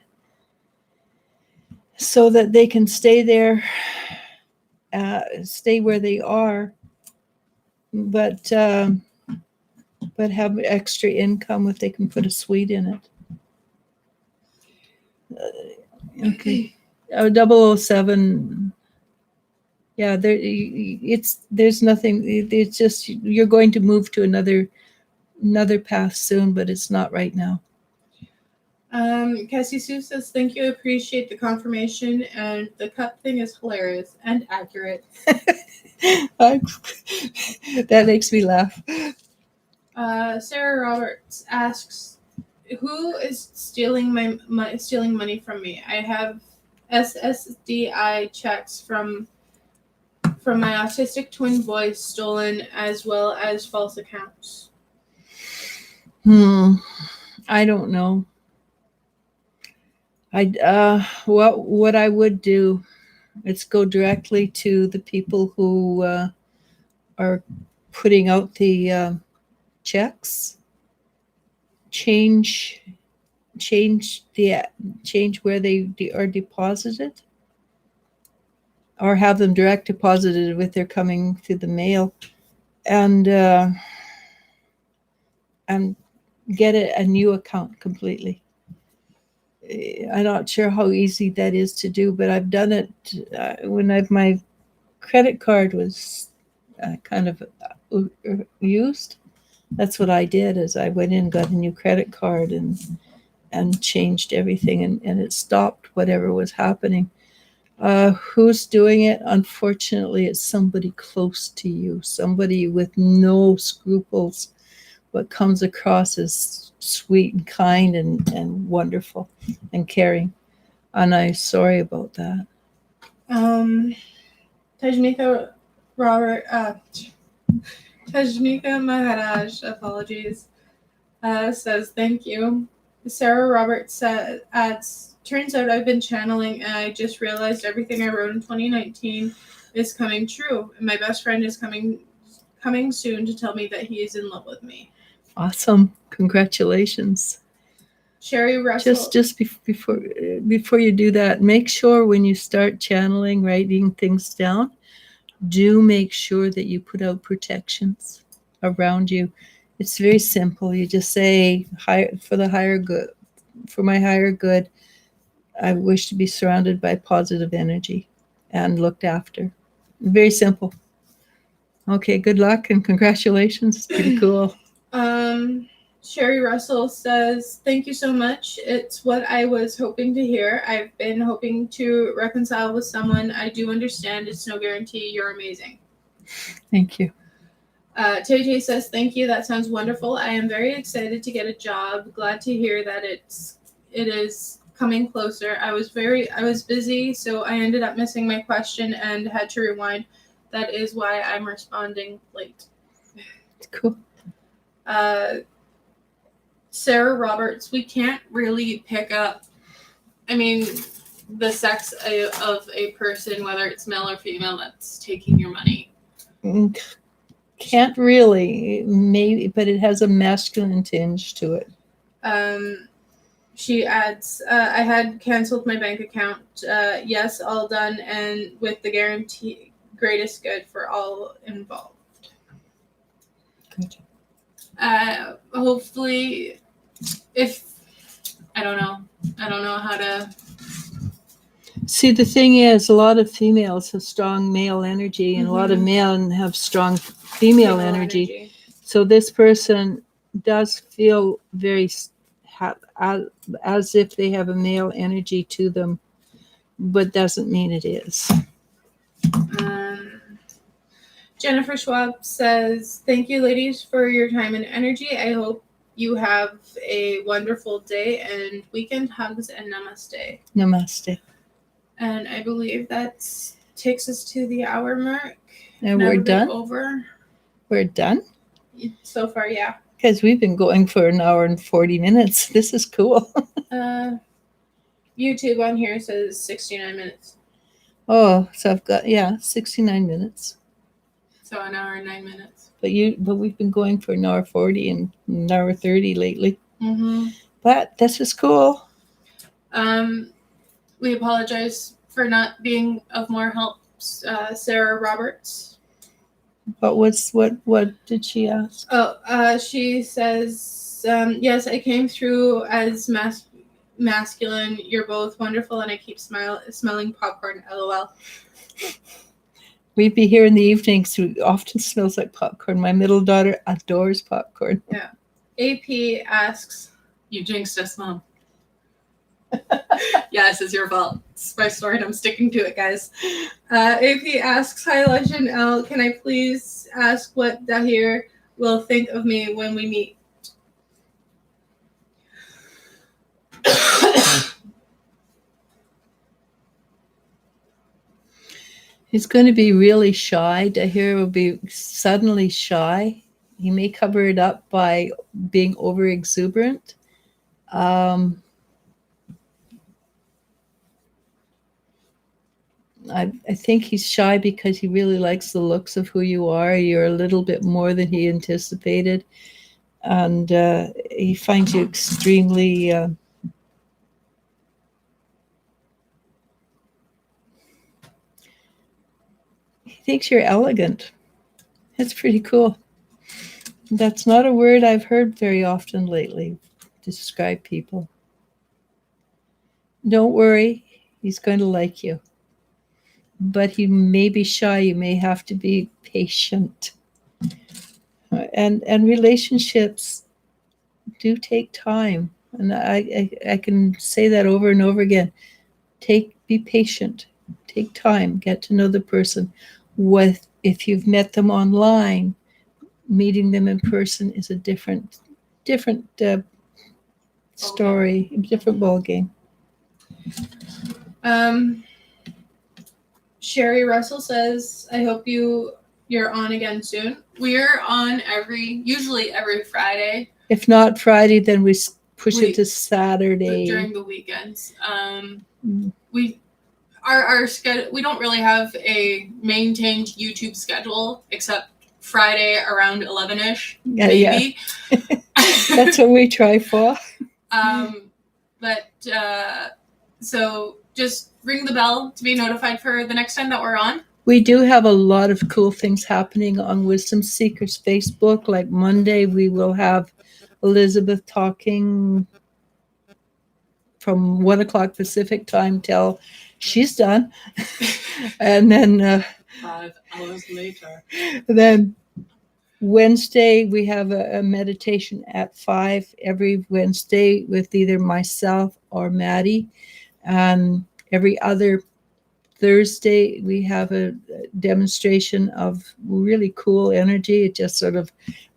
so that they can stay there, stay where they are, but have extra income if they can put a suite in it. Okay. 007. Yeah, there's nothing. It's just you're going to move to another path soon, but it's not right now. Cassie Sue says, thank you, appreciate the confirmation, and the cup thing is hilarious and accurate. That makes me laugh. Sarah Roberts asks, who is stealing money from me? I have SSDI checks from my autistic twin boys stolen, as well as false accounts. I don't know. What I would do is go directly to the people who are putting out the checks. Change where they are deposited, or have them direct deposited if they're coming through the mail, and get a new account completely. I'm not sure how easy that is to do, but I've done it when my credit card was kind of used. That's what I did, is I went in, got a new credit card, and changed everything, and it stopped whatever was happening. Who's doing it? Unfortunately, it's somebody close to you, somebody with no scruples, but comes across as sweet and kind and wonderful and caring. And I'm sorry about that. Tajnika Maharaj, apologies, says thank you. Sarah Roberts adds, turns out I've been channeling and I just realized everything I wrote in 2019 is coming true. And my best friend is coming soon to tell me that he is in love with me. Awesome. Congratulations. Sherry Russell. Just before you do that, make sure when you start channeling, writing things down, do make sure that you put out protections around you. It's very simple. You just say, for the higher good, for my higher good, I wish to be surrounded by positive energy and looked after. Very simple. Okay, good luck and congratulations. It's pretty cool. Sherry Russell says, thank you so much. It's what I was hoping to hear. I've been hoping to reconcile with someone. I do understand. It's no guarantee. You're amazing. Thank you. Tay says, thank you. That sounds wonderful. I am very excited to get a job. Glad to hear that it is coming closer. I was busy, so I ended up missing my question and had to rewind. That is why I'm responding late. Cool. Sarah Roberts, we can't really pick up, the sex of a person, whether it's male or female, that's taking your money. Can't really, maybe, but it has a masculine tinge to it. She adds, I had canceled my bank account. Yes, all done, and with the guarantee, greatest good for all involved. Good. Hopefully, I don't know how to. See, the thing is, a lot of females have strong male energy, and a lot of men have strong female energy. So this person does feel very as if they have a male energy to them, but doesn't mean it is. Jennifer Schwab says, thank you, ladies, for your time and energy. I hope you have a wonderful day and weekend. Hugs and namaste. Namaste. And I believe that takes us to the hour mark. And we're done? Over. We're done? So far, yeah. Because we've been going for an hour and 40 minutes. This is cool. YouTube on here says 69 minutes. Oh, so I've got 69 minutes. So an hour and 9 minutes. But we've been going for an hour 40 and an hour 30 lately. Mm-hmm. But this is cool. We apologize for not being of more help, Sarah Roberts. What did she ask? Oh, she says, yes, I came through as masculine. You're both wonderful, and I keep smelling popcorn. LOL. We'd be here in the evenings. So it often smells like popcorn. My middle daughter adores popcorn. Yeah. AP asks, you jinxed us, Mom. Yes, it's your fault. It's my story and I'm sticking to it, guys. AP asks, hi, Legend L. Can I please ask what Dahir will think of me when we meet? He's going to be really shy. Dahir will be suddenly shy. He may cover it up by being over exuberant. I think he's shy because he really likes the looks of who you are. You're a little bit more than he anticipated. And he finds you extremely... he thinks you're elegant. That's pretty cool. That's not a word I've heard very often lately to describe people. Don't worry, he's going to like you. But he may be shy. You may have to be patient. And relationships do take time. And I can say that over and over again. Be patient. Take time. Get to know the person. If you've met them online, meeting them in person is a different story, a different ball game. Sherry Russell says, I hope you're on again soon. We're on usually every Friday. If not Friday, then we push it to Saturday. During the weekends. Our schedule, we don't really have a maintained YouTube schedule except Friday around 11ish, maybe. Yeah. That's what we try for. So just ring the bell to be notified for the next time that we're on. We do have a lot of cool things happening on Wisdom Seekers Facebook. Like Monday, we will have Elizabeth talking from 1 o'clock Pacific time till she's done. And then 5 hours later. Then Wednesday, we have a meditation at 5 every Wednesday with either myself or Maddie. Every other Thursday, we have a demonstration of really cool energy. It just sort of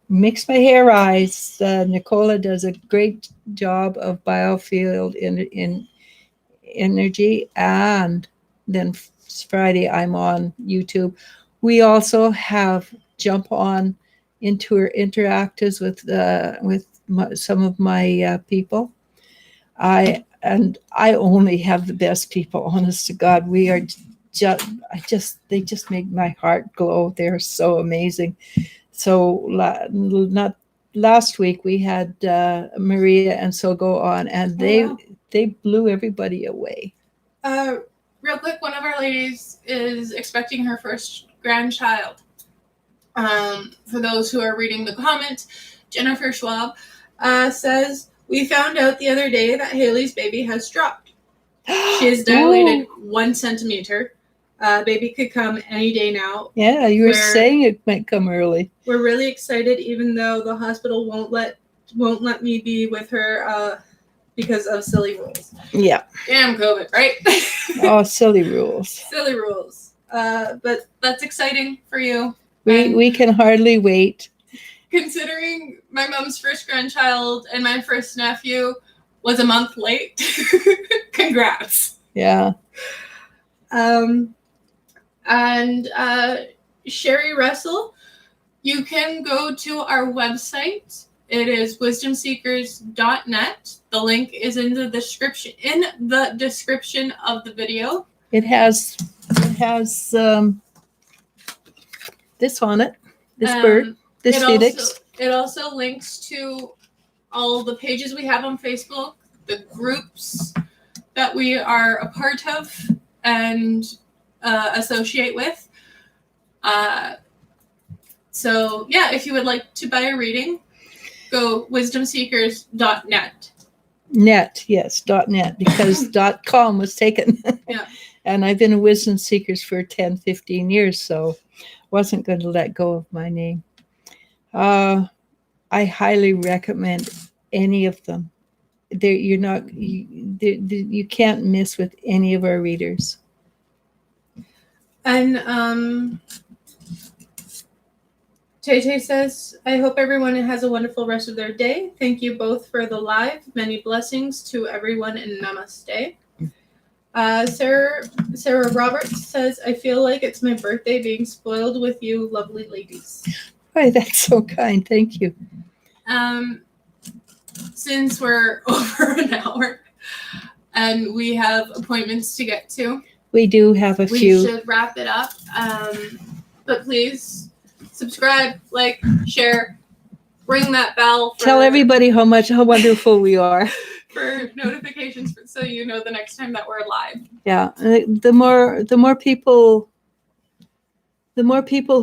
makes my hair rise. Nicola does a great job of biofield in energy. And then Friday, I'm on YouTube. We also have jump on into our interactives with some of my people. I only have the best people, honest to God. We are they just make my heart glow. They're so amazing. So not last week we had Maria and Sogo on, and they blew everybody away. Real quick, one of our ladies is expecting her first grandchild. For those who are reading the comments, Jennifer Schwab says, we found out the other day that Haley's baby has dropped. She is dilated 1 centimeter. Baby could come any day now. Yeah, you were saying it might come early. We're really excited, even though the hospital won't let me be with her because of silly rules. Yeah. Damn COVID, right? Oh, silly rules. Silly rules. But that's exciting for you. We can hardly wait. Considering my mom's first grandchild and my first nephew was a month late. Congrats. Yeah. And Sherry Russell, you can go to our website It is wisdomseekers.net. The link is in the description of the video. It has this on it. This bird. This phoenix. It also links to all the pages we have on Facebook, the groups that we are a part of and associate with. So yeah, if you would like to buy a reading, go wisdomseekers.net. Net, yes, .net, because .com was taken. Yeah. And I've been a Wisdom Seekers for 10, 15 years, so wasn't going to let go of my name. I highly recommend any of them. You can't miss with any of our readers. And Tay says, I hope everyone has a wonderful rest of their day. Thank you both for the live. Many blessings to everyone and namaste. Sarah Roberts says, I feel like it's my birthday being spoiled with you lovely ladies. Oh, that's so kind. Thank you. Since we're over an hour and we have appointments to get to, we do have a few. We should wrap it up. But please subscribe, like, share, ring that bell. Tell everybody how wonderful we are. For notifications, so you know the next time that we're live. Yeah, the more people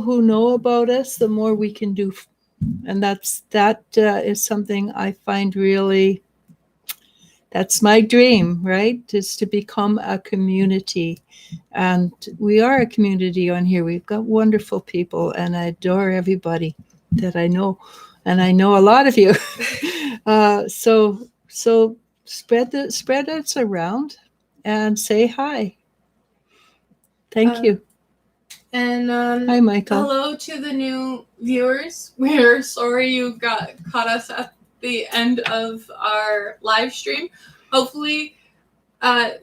who know about us, the more we can do, and that is something I find really. That's my dream, right? Is to become a community, and we are a community on here. We've got wonderful people, and I adore everybody that I know, and I know a lot of you. So spread it around and say hi. Thank you. And hi, Michael. Hello to the new viewers. We're sorry you caught us at the end of our live stream. Hopefully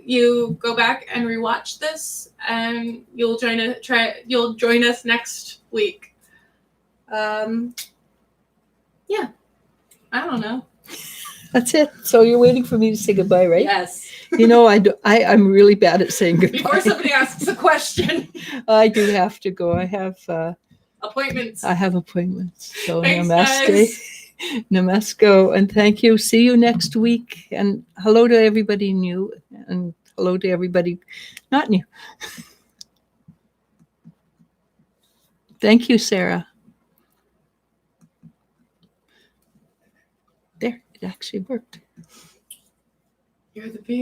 you go back and rewatch this and you'll join us next week. Yeah. I don't know. That's it. So you're waiting for me to say goodbye, right? Yes. You know, I'm really bad at saying goodbye. Before somebody asks a question. I do have to go. I have appointments. I have appointments. So thanks, namaste. Guys. Namasko. And thank you. See you next week. And hello to everybody new and hello to everybody not new. Thank you, Sarah. There, it actually worked. You're the